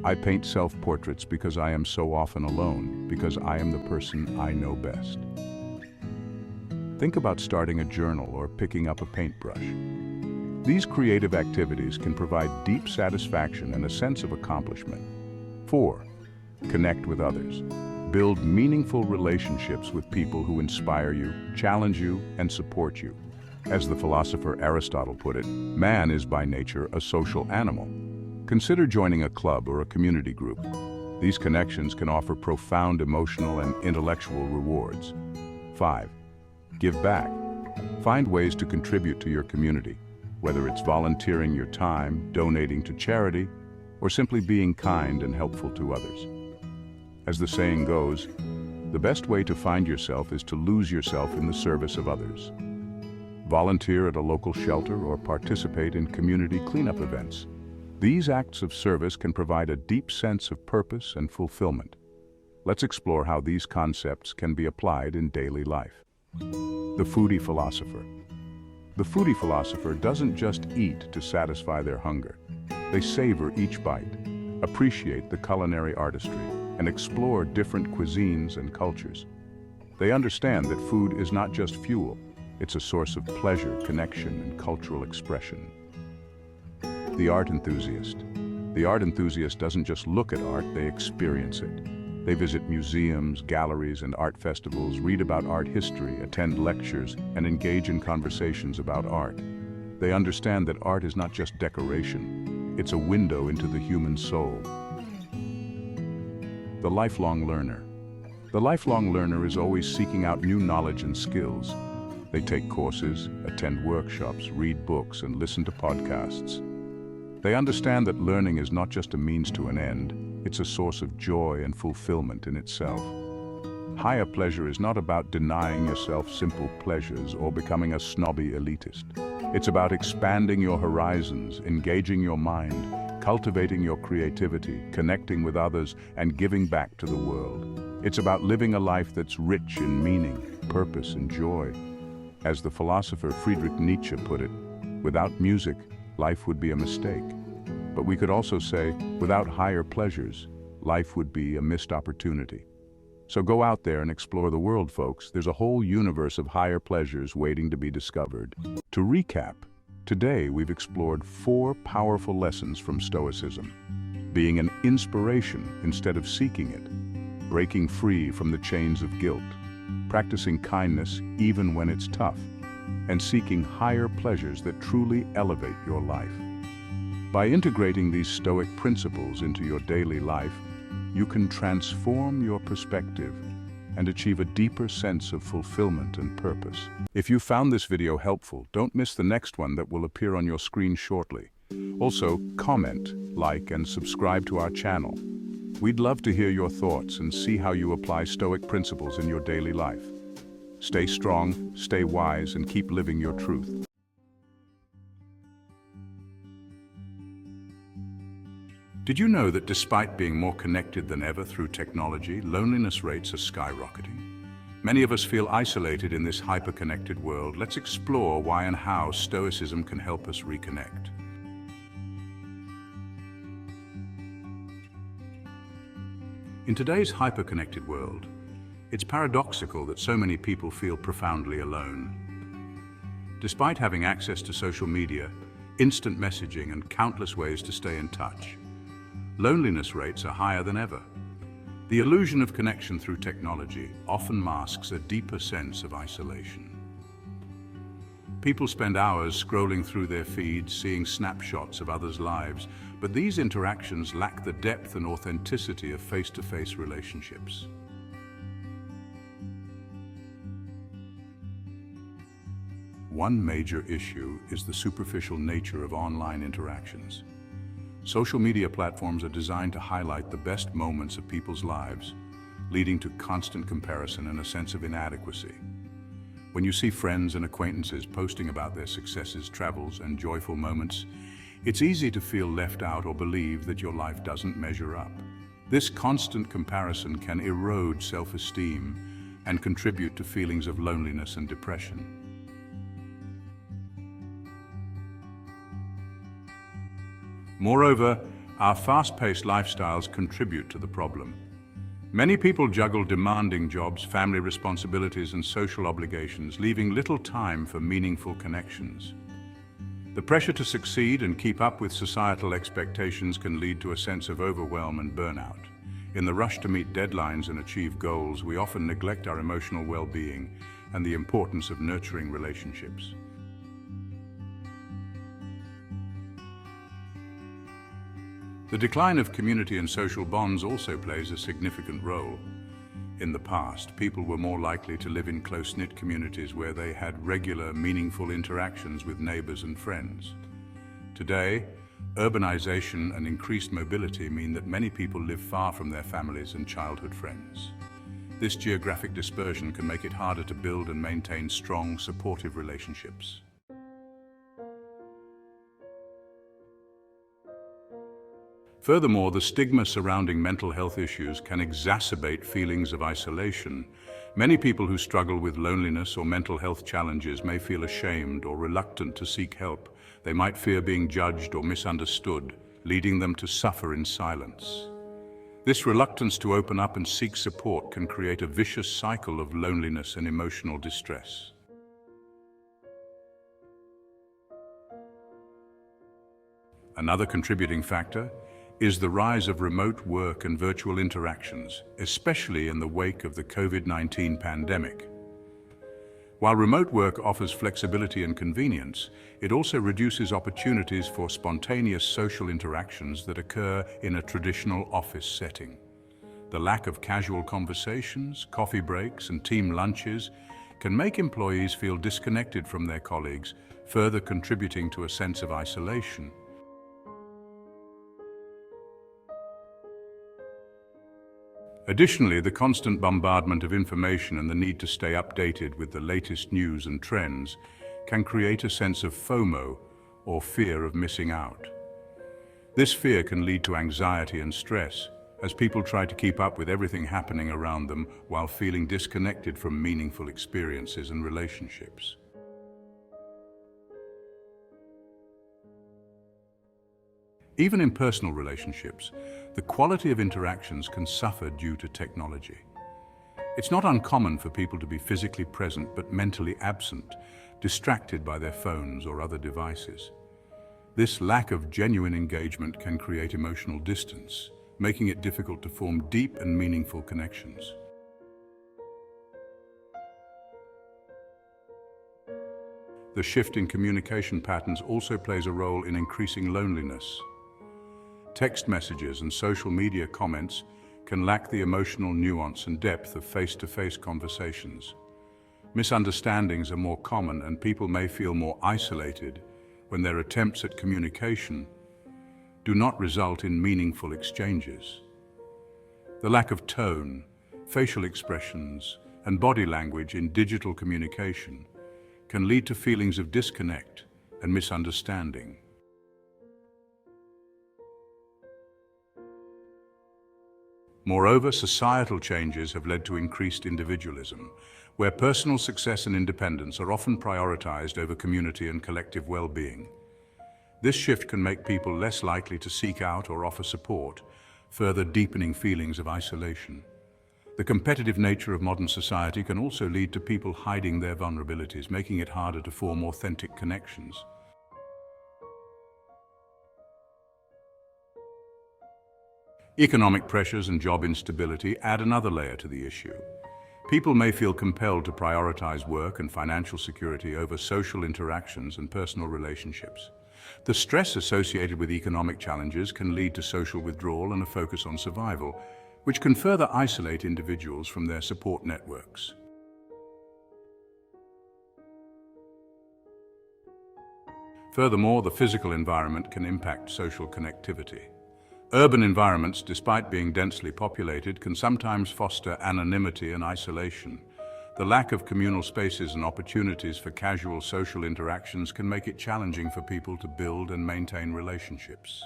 "I paint self-portraits because I am so often alone, because I am the person I know best." Think about starting a journal or picking up a paintbrush. These creative activities can provide deep satisfaction and a sense of accomplishment. 4. Connect with others. Build meaningful relationships with people who inspire you, challenge you, and support you. As the philosopher Aristotle put it, man is by nature a social animal. Consider joining a club or a community group. These connections can offer profound emotional and intellectual rewards. 5. Give back. Find ways to contribute to your community, whether it's volunteering your time, donating to charity, or simply being kind and helpful to others. As the saying goes, the best way to find yourself is to lose yourself in the service of others. Volunteer at a local shelter or participate in community cleanup events. These acts of service can provide a deep sense of purpose and fulfillment. Let's explore how these concepts can be applied in daily life. The foodie philosopher. The foodie philosopher doesn't just eat to satisfy their hunger. They savor each bite, appreciate the culinary artistry, and explore different cuisines and cultures. They understand that food is not just fuel, it's a source of pleasure, connection, and cultural expression. The art enthusiast. The art enthusiast doesn't just look at art, they experience it. They visit museums, galleries, and art festivals, read about art history, attend lectures, and engage in conversations about art. They understand that art is not just decoration, it's a window into the human soul. The lifelong learner. The lifelong learner is always seeking out new knowledge and skills. They take courses, attend workshops, read books, and listen to podcasts. They understand that learning is not just a means to an end, it's a source of joy and fulfillment in itself. Higher pleasure is not about denying yourself simple pleasures or becoming a snobby elitist. It's about expanding your horizons, engaging your mind, cultivating your creativity, connecting with others, and giving back to the world. It's about living a life that's rich in meaning, purpose, and joy. As the philosopher Friedrich Nietzsche put it, without music, life would be a mistake. But we could also say, without higher pleasures, life would be a missed opportunity. So go out there and explore the world, folks. There's a whole universe of higher pleasures waiting to be discovered. To recap, today we've explored 4 powerful lessons from Stoicism. Being an inspiration instead of seeking it. Breaking free from the chains of guilt. Practicing kindness even when it's tough. and seeking higher pleasures that truly elevate your life. By integrating these Stoic principles into your daily life, you can transform your perspective and achieve a deeper sense of fulfillment and purpose. If you found this video helpful, don't miss the next one that will appear on your screen shortly. Also, comment, like, and subscribe to our channel. We'd love to hear your thoughts and see how you apply Stoic principles in your daily life. Stay strong, stay wise, and keep living your truth. Did you know that despite being more connected than ever through technology, loneliness rates are skyrocketing? Many of us feel isolated in this hyper-connected world. Let's explore why and how Stoicism can help us reconnect. In today's hyper-connected world, it's paradoxical that so many people feel profoundly alone. Despite having access to social media, instant messaging, and countless ways to stay in touch, loneliness rates are higher than ever. The illusion of connection through technology often masks a deeper sense of isolation. People spend hours scrolling through their feeds, seeing snapshots of others' lives, but these interactions lack the depth and authenticity of face-to-face relationships. One major issue is the superficial nature of online interactions. Social media platforms are designed to highlight the best moments of people's lives, leading to constant comparison and a sense of inadequacy. When you see friends and acquaintances posting about their successes, travels, and joyful moments, it's easy to feel left out or believe that your life doesn't measure up. This constant comparison can erode self-esteem and contribute to feelings of loneliness and depression. Moreover, our fast-paced lifestyles contribute to the problem. Many people juggle demanding jobs, family responsibilities, and social obligations, leaving little time for meaningful connections. The pressure to succeed and keep up with societal expectations can lead to a sense of overwhelm and burnout. In the rush to meet deadlines and achieve goals, we often neglect our emotional well-being and the importance of nurturing relationships. The decline of community and social bonds also plays a significant role. In the past, people were more likely to live in close-knit communities where they had regular, meaningful interactions with neighbors and friends. Today, urbanization and increased mobility mean that many people live far from their families and childhood friends. This geographic dispersion can make it harder to build and maintain strong, supportive relationships. Furthermore, the stigma surrounding mental health issues can exacerbate feelings of isolation. Many people who struggle with loneliness or mental health challenges may feel ashamed or reluctant to seek help. They might fear being judged or misunderstood, leading them to suffer in silence. This reluctance to open up and seek support can create a vicious cycle of loneliness and emotional distress. Another contributing factor is the rise of remote work and virtual interactions, especially in the wake of the COVID-19 pandemic. While remote work offers flexibility and convenience, it also reduces opportunities for spontaneous social interactions that occur in a traditional office setting. The lack of casual conversations, coffee breaks, and team lunches can make employees feel disconnected from their colleagues, further contributing to a sense of isolation. Additionally, the constant bombardment of information and the need to stay updated with the latest news and trends can create a sense of FOMO, or fear of missing out. This fear can lead to anxiety and stress, as people try to keep up with everything happening around them while feeling disconnected from meaningful experiences and relationships. Even in personal relationships, the quality of interactions can suffer due to technology. It's not uncommon for people to be physically present but mentally absent, distracted by their phones or other devices. This lack of genuine engagement can create emotional distance, making it difficult to form deep and meaningful connections. The shift in communication patterns also plays a role in increasing loneliness. Text messages and social media comments can lack the emotional nuance and depth of face-to-face conversations. Misunderstandings are more common, and people may feel more isolated when their attempts at communication do not result in meaningful exchanges. The lack of tone, facial expressions, and body language in digital communication can lead to feelings of disconnect and misunderstanding. Moreover, societal changes have led to increased individualism, where personal success and independence are often prioritized over community and collective well-being. This shift can make people less likely to seek out or offer support, further deepening feelings of isolation. The competitive nature of modern society can also lead to people hiding their vulnerabilities, making it harder to form authentic connections. Economic pressures and job instability add another layer to the issue. People may feel compelled to prioritize work and financial security over social interactions and personal relationships. The stress associated with economic challenges can lead to social withdrawal and a focus on survival, which can further isolate individuals from their support networks. Furthermore, the physical environment can impact social connectivity. Urban environments, despite being densely populated, can sometimes foster anonymity and isolation. The lack of communal spaces and opportunities for casual social interactions can make it challenging for people to build and maintain relationships.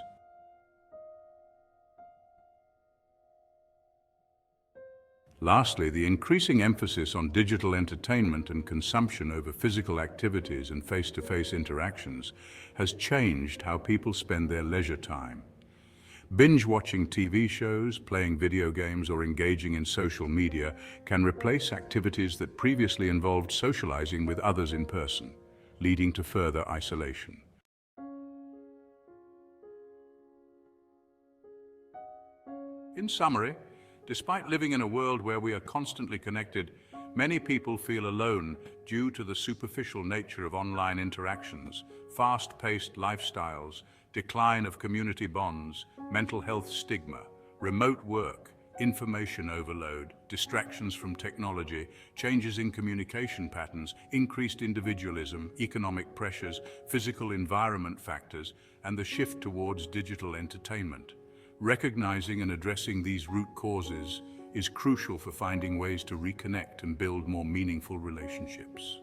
Lastly, the increasing emphasis on digital entertainment and consumption over physical activities and face-to-face interactions has changed how people spend their leisure time. Binge-watching TV shows, playing video games, or engaging in social media can replace activities that previously involved socializing with others in person, leading to further isolation. In summary, despite living in a world where we are constantly connected, many people feel alone due to the superficial nature of online interactions, fast-paced lifestyles, decline of community bonds, mental health stigma, remote work, information overload, distractions from technology, changes in communication patterns, increased individualism, economic pressures, physical environment factors, and the shift towards digital entertainment. Recognizing and addressing these root causes is crucial for finding ways to reconnect and build more meaningful relationships.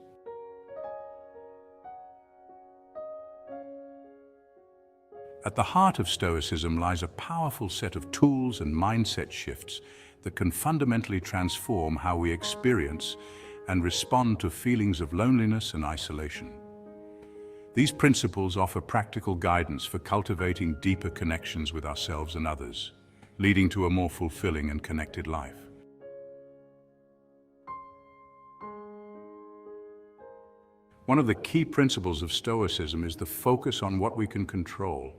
At the heart of Stoicism lies a powerful set of tools and mindset shifts that can fundamentally transform how we experience and respond to feelings of loneliness and isolation. These principles offer practical guidance for cultivating deeper connections with ourselves and others, leading to a more fulfilling and connected life. One of the key principles of Stoicism is the focus on what we can control.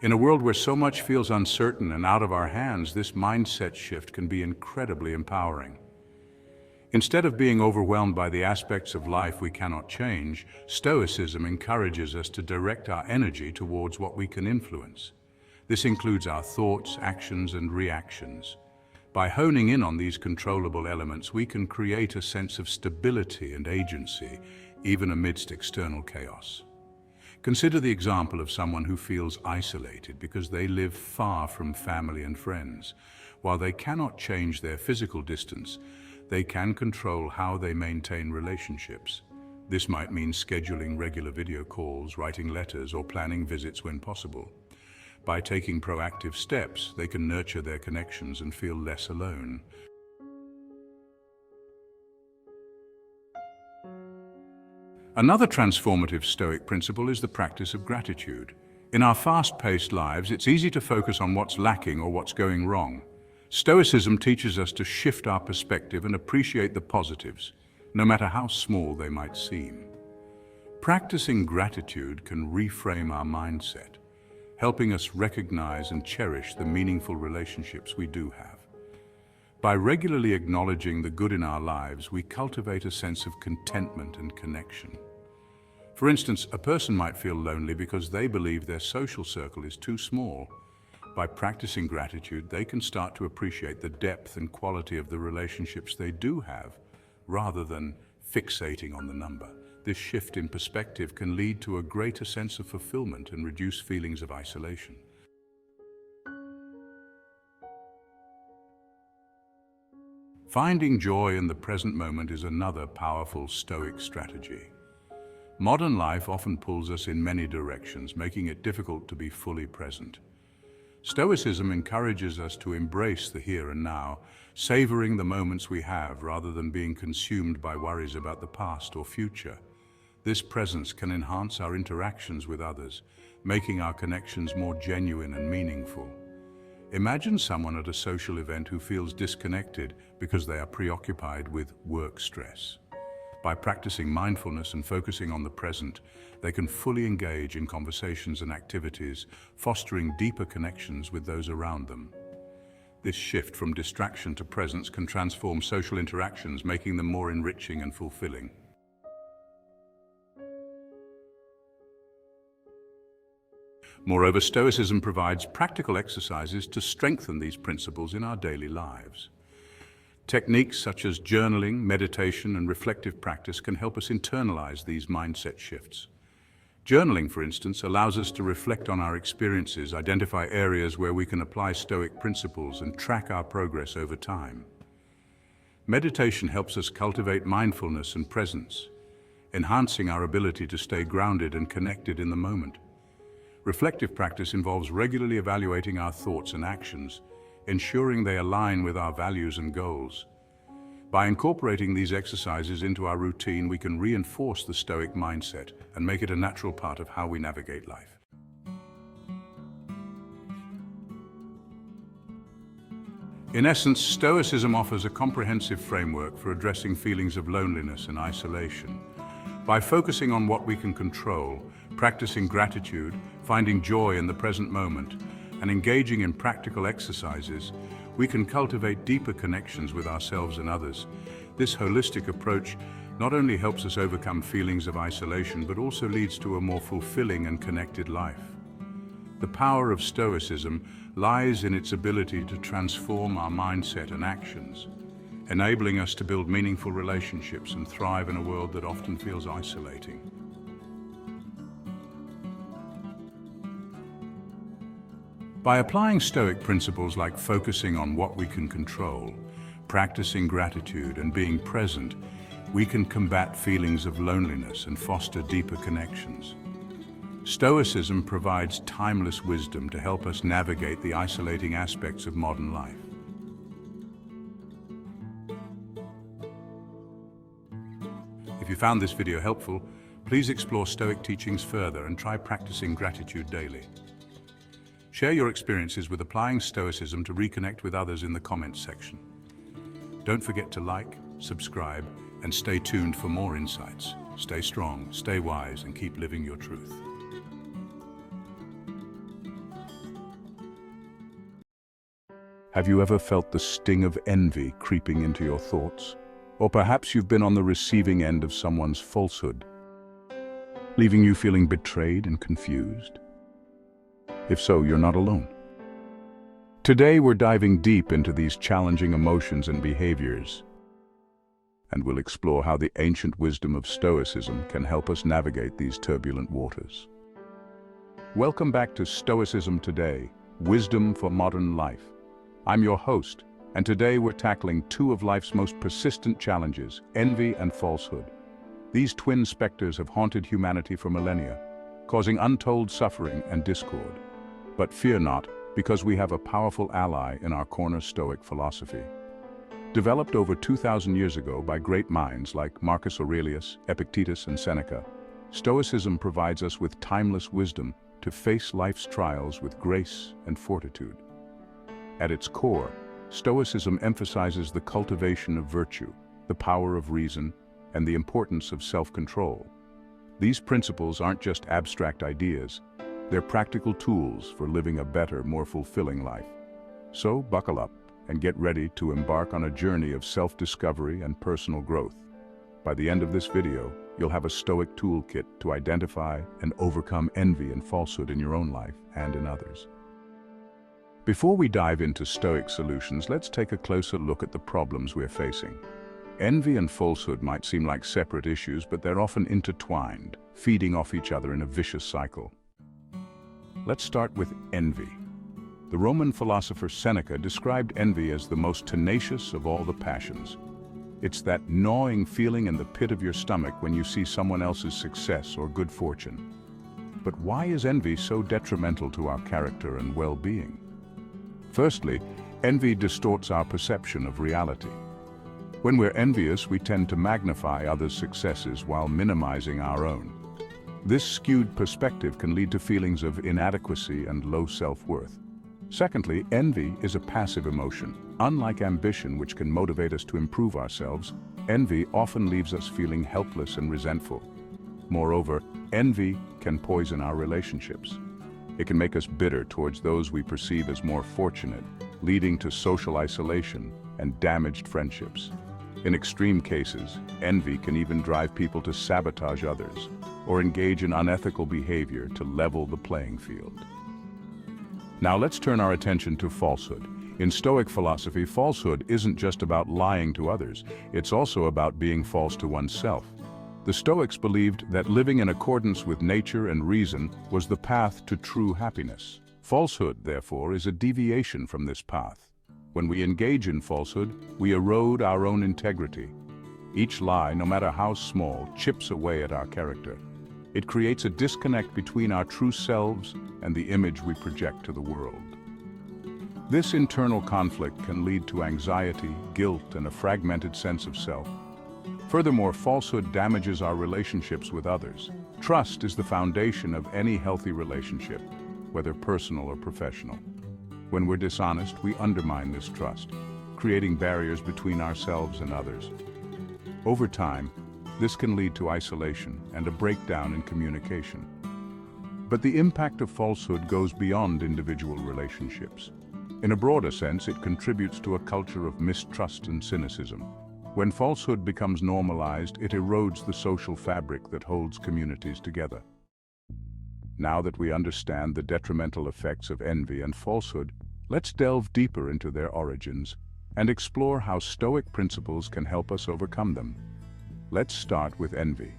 In a world where so much feels uncertain and out of our hands, this mindset shift can be incredibly empowering. Instead of being overwhelmed by the aspects of life we cannot change, Stoicism encourages us to direct our energy towards what we can influence. This includes our thoughts, actions, and reactions. By honing in on these controllable elements, we can create a sense of stability and agency, even amidst external chaos. Consider the example of someone who feels isolated because they live far from family and friends. While they cannot change their physical distance, they can control how they maintain relationships. This might mean scheduling regular video calls, writing letters, or planning visits when possible. By taking proactive steps, they can nurture their connections and feel less alone. Another transformative Stoic principle is the practice of gratitude. In our fast-paced lives, it's easy to focus on what's lacking or what's going wrong. Stoicism teaches us to shift our perspective and appreciate the positives, no matter how small they might seem. Practicing gratitude can reframe our mindset, helping us recognize and cherish the meaningful relationships we do have. By regularly acknowledging the good in our lives, we cultivate a sense of contentment and connection. For instance, a person might feel lonely because they believe their social circle is too small. By practicing gratitude, they can start to appreciate the depth and quality of the relationships they do have, rather than fixating on the number. This shift in perspective can lead to a greater sense of fulfillment and reduce feelings of isolation. Finding joy in the present moment is another powerful Stoic strategy. Modern life often pulls us in many directions, making it difficult to be fully present. Stoicism encourages us to embrace the here and now, savoring the moments we have rather than being consumed by worries about the past or future. This presence can enhance our interactions with others, making our connections more genuine and meaningful. Imagine someone at a social event who feels disconnected because they are preoccupied with work stress. By practicing mindfulness and focusing on the present, they can fully engage in conversations and activities, fostering deeper connections with those around them. This shift from distraction to presence can transform social interactions, making them more enriching and fulfilling. Moreover, Stoicism provides practical exercises to strengthen these principles in our daily lives. Techniques such as journaling, meditation, and reflective practice can help us internalize these mindset shifts. Journaling, for instance, allows us to reflect on our experiences, identify areas where we can apply Stoic principles, and track our progress over time. Meditation helps us cultivate mindfulness and presence, enhancing our ability to stay grounded and connected in the moment. Reflective practice involves regularly evaluating our thoughts and actions, ensuring they align with our values and goals. By incorporating these exercises into our routine, we can reinforce the Stoic mindset and make it a natural part of how we navigate life. In essence, Stoicism offers a comprehensive framework for addressing feelings of loneliness and isolation. By focusing on what we can control, practicing gratitude, finding joy in the present moment, and engaging in practical exercises, we can cultivate deeper connections with ourselves and others. This holistic approach not only helps us overcome feelings of isolation, but also leads to a more fulfilling and connected life. The power of Stoicism lies in its ability to transform our mindset and actions, enabling us to build meaningful relationships and thrive in a world that often feels isolating. By applying Stoic principles like focusing on what we can control, practicing gratitude, and being present, we can combat feelings of loneliness and foster deeper connections. Stoicism provides timeless wisdom to help us navigate the isolating aspects of modern life. If you found this video helpful, please explore Stoic teachings further and try practicing gratitude daily. Share your experiences with applying Stoicism to reconnect with others in the comments section. Don't forget to like, subscribe, and stay tuned for more insights. Stay strong, stay wise, and keep living your truth. Have you ever felt the sting of envy creeping into your thoughts? Or perhaps you've been on the receiving end of someone's falsehood, leaving you feeling betrayed and confused? If so, you're not alone. Today we're diving deep into these challenging emotions and behaviors, and we'll explore how the ancient wisdom of Stoicism can help us navigate these turbulent waters. Welcome back to Stoicism Today, Wisdom for Modern Life. I'm your host, and today we're tackling two of life's most persistent challenges, envy and falsehood. These twin specters have haunted humanity for millennia, causing untold suffering and discord. But fear not, because we have a powerful ally in our corner Stoic philosophy. Developed over 2,000 years ago by great minds like Marcus Aurelius, Epictetus, and Seneca, Stoicism provides us with timeless wisdom to face life's trials with grace and fortitude. At its core, Stoicism emphasizes the cultivation of virtue, the power of reason, and the importance of self-control. These principles aren't just abstract ideas, they're practical tools for living a better, more fulfilling life. So buckle up and get ready to embark on a journey of self-discovery and personal growth. By the end of this video, you'll have a Stoic toolkit to identify and overcome envy and falsehood in your own life and in others. Before we dive into Stoic solutions, let's take a closer look at the problems we're facing. Envy and falsehood might seem like separate issues, but they're often intertwined, feeding off each other in a vicious cycle. Let's start with envy. The Roman philosopher Seneca described envy as the most tenacious of all the passions. It's that gnawing feeling in the pit of your stomach when you see someone else's success or good fortune. But why is envy so detrimental to our character and well-being? Firstly, envy distorts our perception of reality. When we're envious, we tend to magnify others' successes while minimizing our own. This skewed perspective can lead to feelings of inadequacy and low self-worth. Secondly, envy is a passive emotion. Unlike ambition, which can motivate us to improve ourselves, envy often leaves us feeling helpless and resentful. Moreover, envy can poison our relationships. It can make us bitter towards those we perceive as more fortunate, leading to social isolation and damaged friendships. In extreme cases, envy can even drive people to sabotage others or engage in unethical behavior to level the playing field. Now let's turn our attention to falsehood. In Stoic philosophy, falsehood isn't just about lying to others, it's also about being false to oneself. The Stoics believed that living in accordance with nature and reason was the path to true happiness. Falsehood, therefore, is a deviation from this path. When we engage in falsehood, we erode our own integrity. Each lie, no matter how small, chips away at our character. It creates a disconnect between our true selves and the image we project to the world. This internal conflict can lead to anxiety, guilt, and a fragmented sense of self. Furthermore, falsehood damages our relationships with others. Trust is the foundation of any healthy relationship, whether personal or professional. When we're dishonest, we undermine this trust, creating barriers between ourselves and others. Over time, this can lead to isolation and a breakdown in communication. But the impact of falsehood goes beyond individual relationships. In a broader sense, it contributes to a culture of mistrust and cynicism. When falsehood becomes normalized, it erodes the social fabric that holds communities together. Now that we understand the detrimental effects of envy and falsehood, let's delve deeper into their origins and explore how Stoic principles can help us overcome them. Let's start with envy.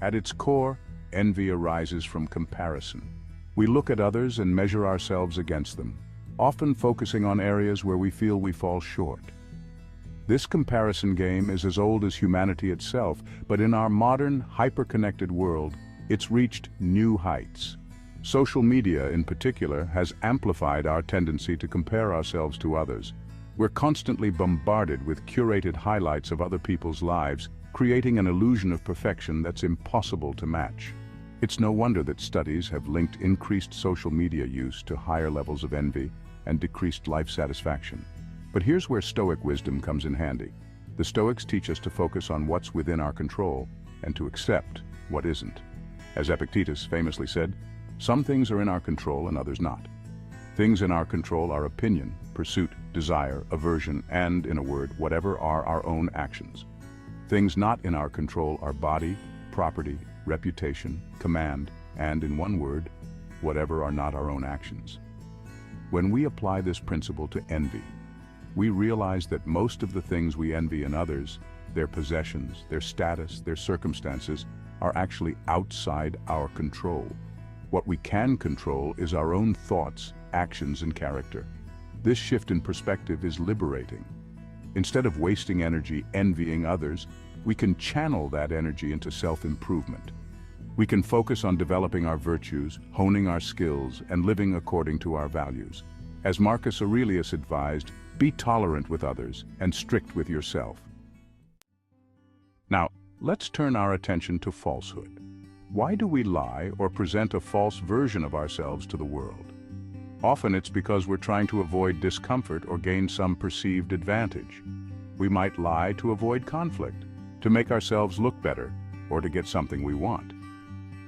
At its core, envy arises from comparison. We look at others and measure ourselves against them, often focusing on areas where we feel we fall short. This comparison game is as old as humanity itself, but in our modern, hyper-connected world, it's reached new heights. Social media, in particular, has amplified our tendency to compare ourselves to others. We're constantly bombarded with curated highlights of other people's lives, creating an illusion of perfection that's impossible to match. It's no wonder that studies have linked increased social media use to higher levels of envy and decreased life satisfaction. But here's where Stoic wisdom comes in handy. The Stoics teach us to focus on what's within our control and to accept what isn't. As Epictetus famously said, some things are in our control and others not. Things in our control are opinion, pursuit, desire, aversion, and, in a word, whatever are our own actions. Things not in our control are body, property, reputation, command, and, in one word, whatever are not our own actions. When we apply this principle to envy, we realize that most of the things we envy in others, their possessions, their status, their circumstances, are actually outside our control. What we can control is our own thoughts, actions, and character. This shift in perspective is liberating. Instead of wasting energy envying others, we can channel that energy into self-improvement. We can focus on developing our virtues, honing our skills, and living according to our values. As Marcus Aurelius advised, be tolerant with others and strict with yourself. Now, let's turn our attention to falsehood. Why do we lie or present a false version of ourselves to the world? Often it's because we're trying to avoid discomfort or gain some perceived advantage. We might lie to avoid conflict, to make ourselves look better, or to get something we want.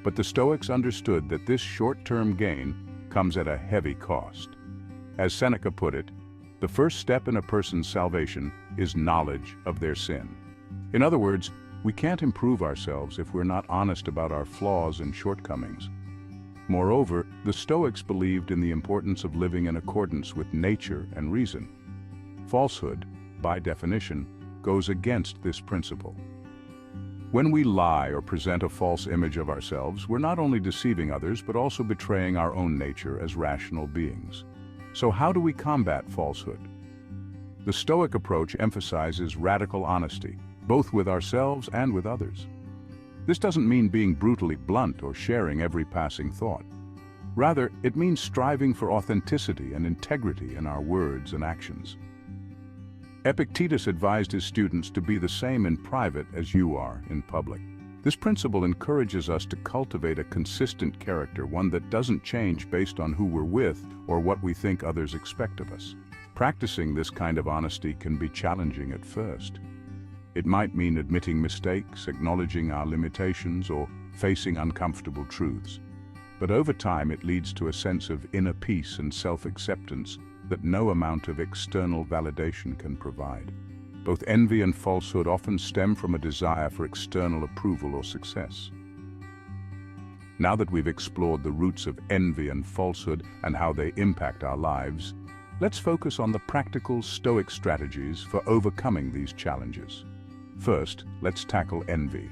But the Stoics understood that this short-term gain comes at a heavy cost. As Seneca put it, the first step in a person's salvation is knowledge of their sin. In other words, We can't improve ourselves if we're not honest about our flaws and shortcomings. Moreover, the Stoics believed in the importance of living in accordance with nature and reason. Falsehood, by definition, goes against this principle. When we lie or present a false image of ourselves, we're not only deceiving others, but also betraying our own nature as rational beings. So how do we combat falsehood? The Stoic approach emphasizes radical honesty, both with ourselves and with others. This doesn't mean being brutally blunt or sharing every passing thought. Rather, it means striving for authenticity and integrity in our words and actions. Epictetus advised his students to be the same in private as you are in public. This principle encourages us to cultivate a consistent character, one that doesn't change based on who we're with or what we think others expect of us. Practicing this kind of honesty can be challenging at first. It might mean admitting mistakes, acknowledging our limitations, or facing uncomfortable truths. But over time, it leads to a sense of inner peace and self-acceptance that no amount of external validation can provide. Both envy and falsehood often stem from a desire for external approval or success. Now that we've explored the roots of envy and falsehood and how they impact our lives, let's focus on the practical Stoic strategies for overcoming these challenges. First, let's tackle envy.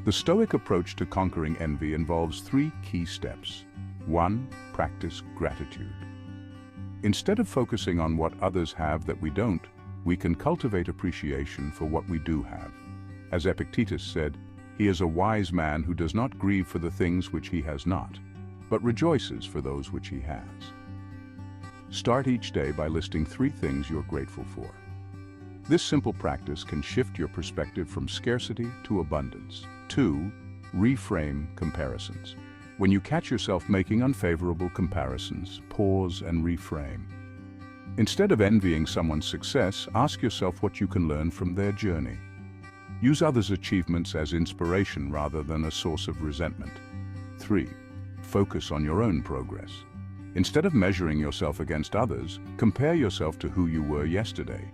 The Stoic approach to conquering envy involves 3 key steps. 1. Practice gratitude. Instead of focusing on what others have that we don't, we can cultivate appreciation for what we do have. As Epictetus said, he is a wise man who does not grieve for the things which he has not, but rejoices for those which he has. Start each day by listing 3 things you're grateful for. This simple practice can shift your perspective from scarcity to abundance. 2. Reframe comparisons. When you catch yourself making unfavorable comparisons, pause and reframe. Instead of envying someone's success, ask yourself what you can learn from their journey. Use others' achievements as inspiration rather than a source of resentment. 3. Focus on your own progress. Instead of measuring yourself against others, compare yourself to who you were yesterday.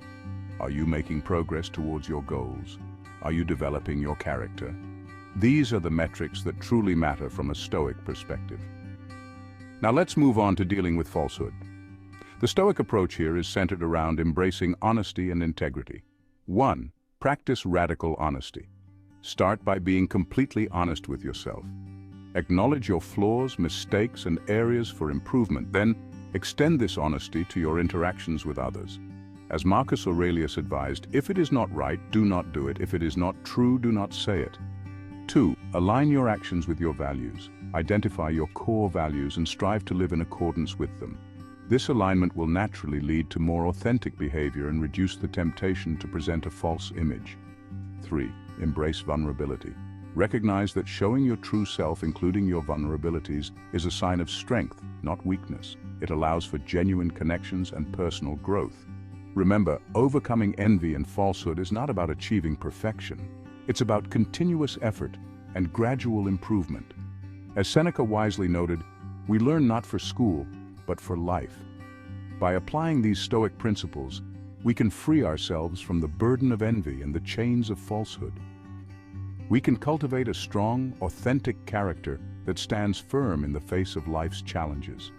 Are you making progress towards your goals? Are you developing your character? These are the metrics that truly matter from a Stoic perspective. Now let's move on to dealing with falsehood. The Stoic approach here is centered around embracing honesty and integrity. 1. Practice radical honesty. Start by being completely honest with yourself. Acknowledge your flaws, mistakes, and areas for improvement. Then, extend this honesty to your interactions with others. As Marcus Aurelius advised, if it is not right, do not do it. If it is not true, do not say it. 2. Align your actions with your values. Identify your core values and strive to live in accordance with them. This alignment will naturally lead to more authentic behavior and reduce the temptation to present a false image. 3. Embrace vulnerability. Recognize that showing your true self, including your vulnerabilities, is a sign of strength, not weakness. It allows for genuine connections and personal growth. Remember, overcoming envy and falsehood is not about achieving perfection. It's about continuous effort and gradual improvement. As Seneca wisely noted, we learn not for school, but for life. By applying these Stoic principles, we can free ourselves from the burden of envy and the chains of falsehood. We can cultivate a strong, authentic character that stands firm in the face of life's challenges.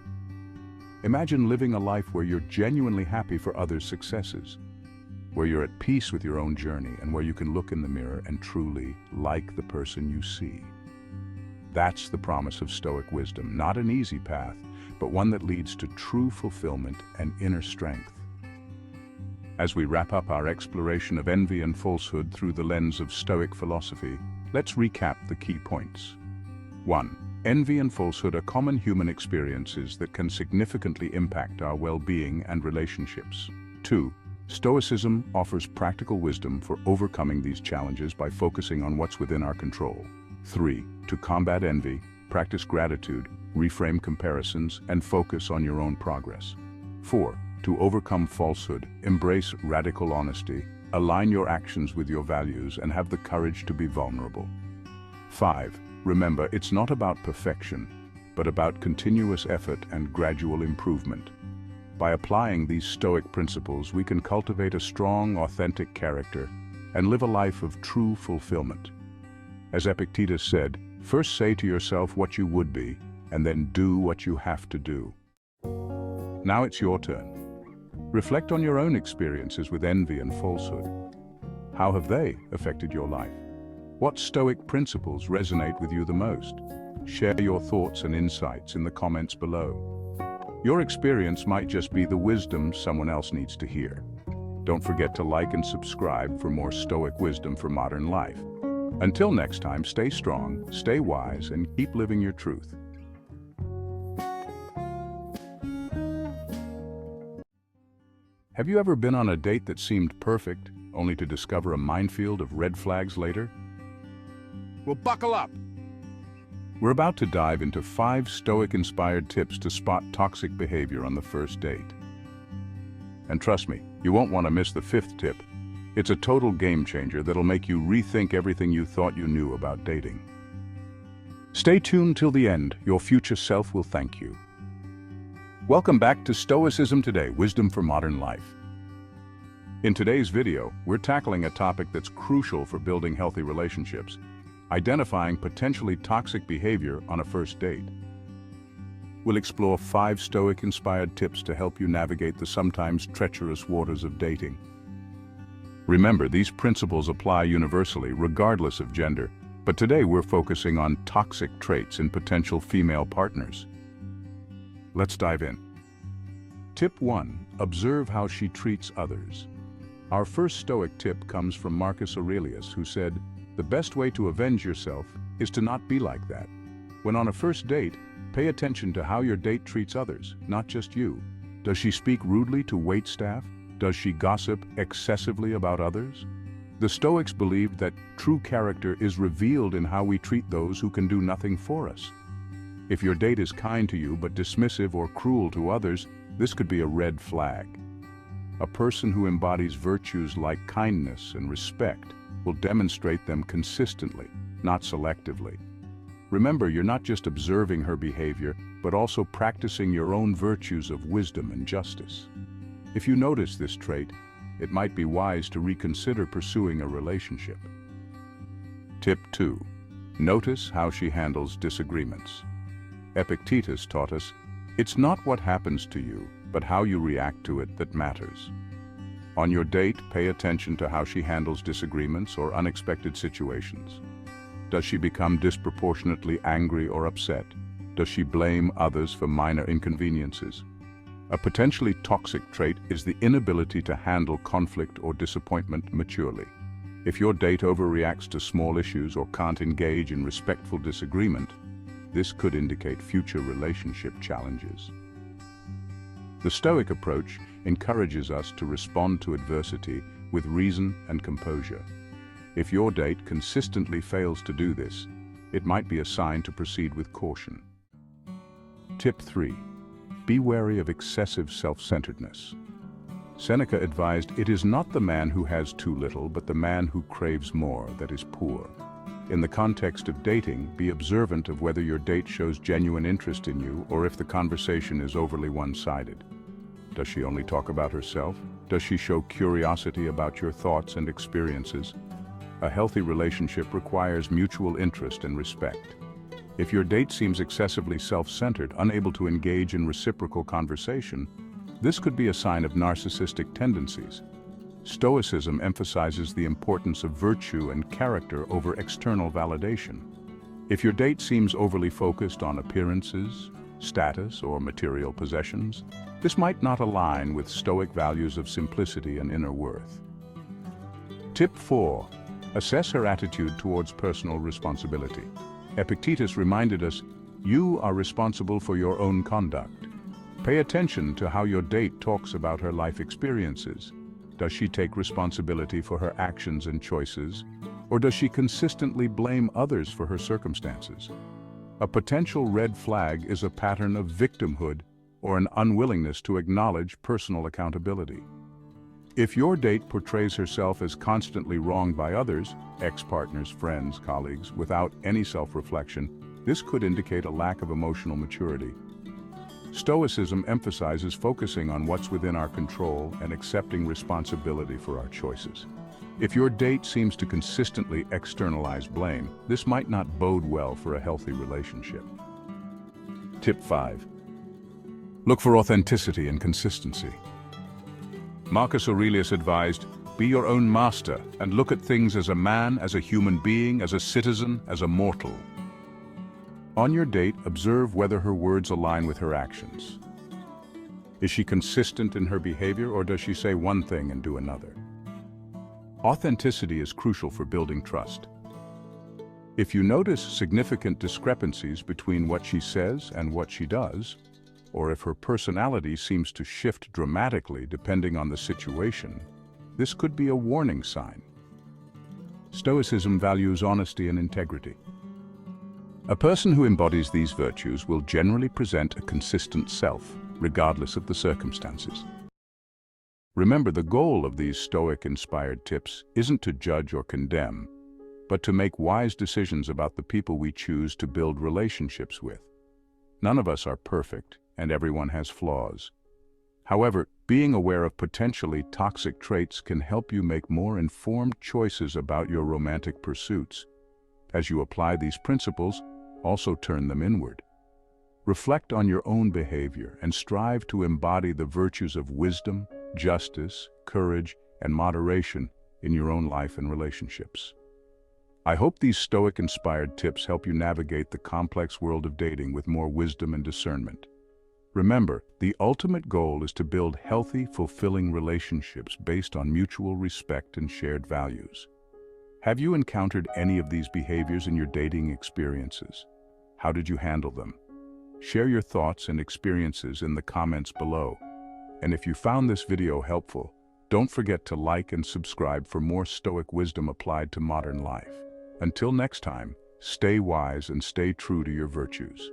Imagine living a life where you're genuinely happy for others' successes, where you're at peace with your own journey, and where you can look in the mirror and truly like the person you see. That's the promise of Stoic wisdom, not an easy path, but one that leads to true fulfillment and inner strength. As we wrap up our exploration of envy and falsehood through the lens of Stoic philosophy, let's recap the key points. 1. Envy and falsehood are common human experiences that can significantly impact our well-being and relationships. 2. Stoicism offers practical wisdom for overcoming these challenges by focusing on what's within our control. 3. To combat envy, practice gratitude, reframe comparisons, and focus on your own progress. 4. To overcome falsehood, embrace radical honesty, align your actions with your values, and have the courage to be vulnerable. 5. Remember, it's not about perfection, but about continuous effort and gradual improvement. By applying these Stoic principles, we can cultivate a strong, authentic character, and live a life of true fulfillment. As Epictetus said, first say to yourself what you would be, and then do what you have to do. Now it's your turn. Reflect on your own experiences with envy and falsehood. How have they affected your life? What Stoic principles resonate with you the most? Share your thoughts and insights in the comments below. Your experience might just be the wisdom someone else needs to hear. Don't forget to like and subscribe for more Stoic wisdom for modern life. Until next time, stay strong, stay wise, and keep living your truth. Have you ever been on a date that seemed perfect, only to discover a minefield of red flags later? Well, buckle up! We're about to dive into 5 Stoic-inspired tips to spot toxic behavior on the first date. And trust me, you won't want to miss the 5th tip. It's a total game changer that'll make you rethink everything you thought you knew about dating. Stay tuned till the end. Your future self will thank you. Welcome back to Stoicism Today, Wisdom for Modern Life. In today's video, we're tackling a topic that's crucial for building healthy relationships: identifying potentially toxic behavior on a first date. We'll explore 5 Stoic-inspired tips to help you navigate the sometimes treacherous waters of dating. Remember, these principles apply universally, regardless of gender, but today we're focusing on toxic traits in potential female partners. Let's dive in. Tip 1. Observe how she treats others. Our first Stoic tip comes from Marcus Aurelius, who said, "The best way to avenge yourself is to not be like that." When on a first date, pay attention to how your date treats others, not just you. Does she speak rudely to waitstaff? Does she gossip excessively about others? The Stoics believed that true character is revealed in how we treat those who can do nothing for us. If your date is kind to you but dismissive or cruel to others, this could be a red flag. A person who embodies virtues like kindness and respect will demonstrate them consistently, not selectively. Remember, you're not just observing her behavior, but also practicing your own virtues of wisdom and justice. If you notice this trait, it might be wise to reconsider pursuing a relationship. Tip 2. Notice how she handles disagreements. Epictetus taught us, it's not what happens to you, but how you react to it that matters. On your date, pay attention to how she handles disagreements or unexpected situations. Does she become disproportionately angry or upset? Does she blame others for minor inconveniences? A potentially toxic trait is the inability to handle conflict or disappointment maturely. If your date overreacts to small issues or can't engage in respectful disagreement, this could indicate future relationship challenges. The Stoic approach encourages us to respond to adversity with reason and composure. If your date consistently fails to do this, it might be a sign to proceed with caution. Tip 3. Be wary of excessive self-centeredness. Seneca advised, "It is not the man who has too little, but the man who craves more that is poor." In the context of dating, be observant of whether your date shows genuine interest in you or if the conversation is overly one-sided. Does she only talk about herself? Does she show curiosity about your thoughts and experiences? A healthy relationship requires mutual interest and respect. If your date seems excessively self-centered, unable to engage in reciprocal conversation, this could be a sign of narcissistic tendencies. Stoicism emphasizes the importance of virtue and character over external validation. If your date seems overly focused on appearances, status, or material possessions, this might not align with Stoic values of simplicity and inner worth. Tip 4. Assess her attitude towards personal responsibility. Epictetus reminded us, you are responsible for your own conduct. Pay attention to how your date talks about her life experiences. Does she take responsibility for her actions and choices, or does she consistently blame others for her circumstances? A potential red flag is a pattern of victimhood or an unwillingness to acknowledge personal accountability. If your date portrays herself as constantly wronged by others, ex-partners, friends, colleagues, without any self-reflection, this could indicate a lack of emotional maturity. Stoicism emphasizes focusing on what's within our control and accepting responsibility for our choices. If your date seems to consistently externalize blame, this might not bode well for a healthy relationship. Tip 5. Look for authenticity and consistency. Marcus Aurelius advised, "Be your own master and look at things as a man, as a human being, as a citizen, as a mortal." On your date, observe whether her words align with her actions. Is she consistent in her behavior, or does she say one thing and do another? Authenticity is crucial for building trust. If you notice significant discrepancies between what she says and what she does, or if her personality seems to shift dramatically depending on the situation, this could be a warning sign. Stoicism values honesty and integrity. A person who embodies these virtues will generally present a consistent self, regardless of the circumstances. Remember, the goal of these Stoic-inspired tips isn't to judge or condemn, but to make wise decisions about the people we choose to build relationships with. None of us are perfect, and everyone has flaws. However, being aware of potentially toxic traits can help you make more informed choices about your romantic pursuits. As you apply these principles, also turn them inward. Reflect on your own behavior and strive to embody the virtues of wisdom, justice, courage, and moderation in your own life and relationships. I hope these Stoic-inspired tips help you navigate the complex world of dating with more wisdom and discernment. Remember, the ultimate goal is to build healthy, fulfilling relationships based on mutual respect and shared values. Have you encountered any of these behaviors in your dating experiences? How did you handle them? Share your thoughts and experiences in the comments below. And if you found this video helpful, don't forget to like and subscribe for more Stoic wisdom applied to modern life. Until next time, stay wise and stay true to your virtues.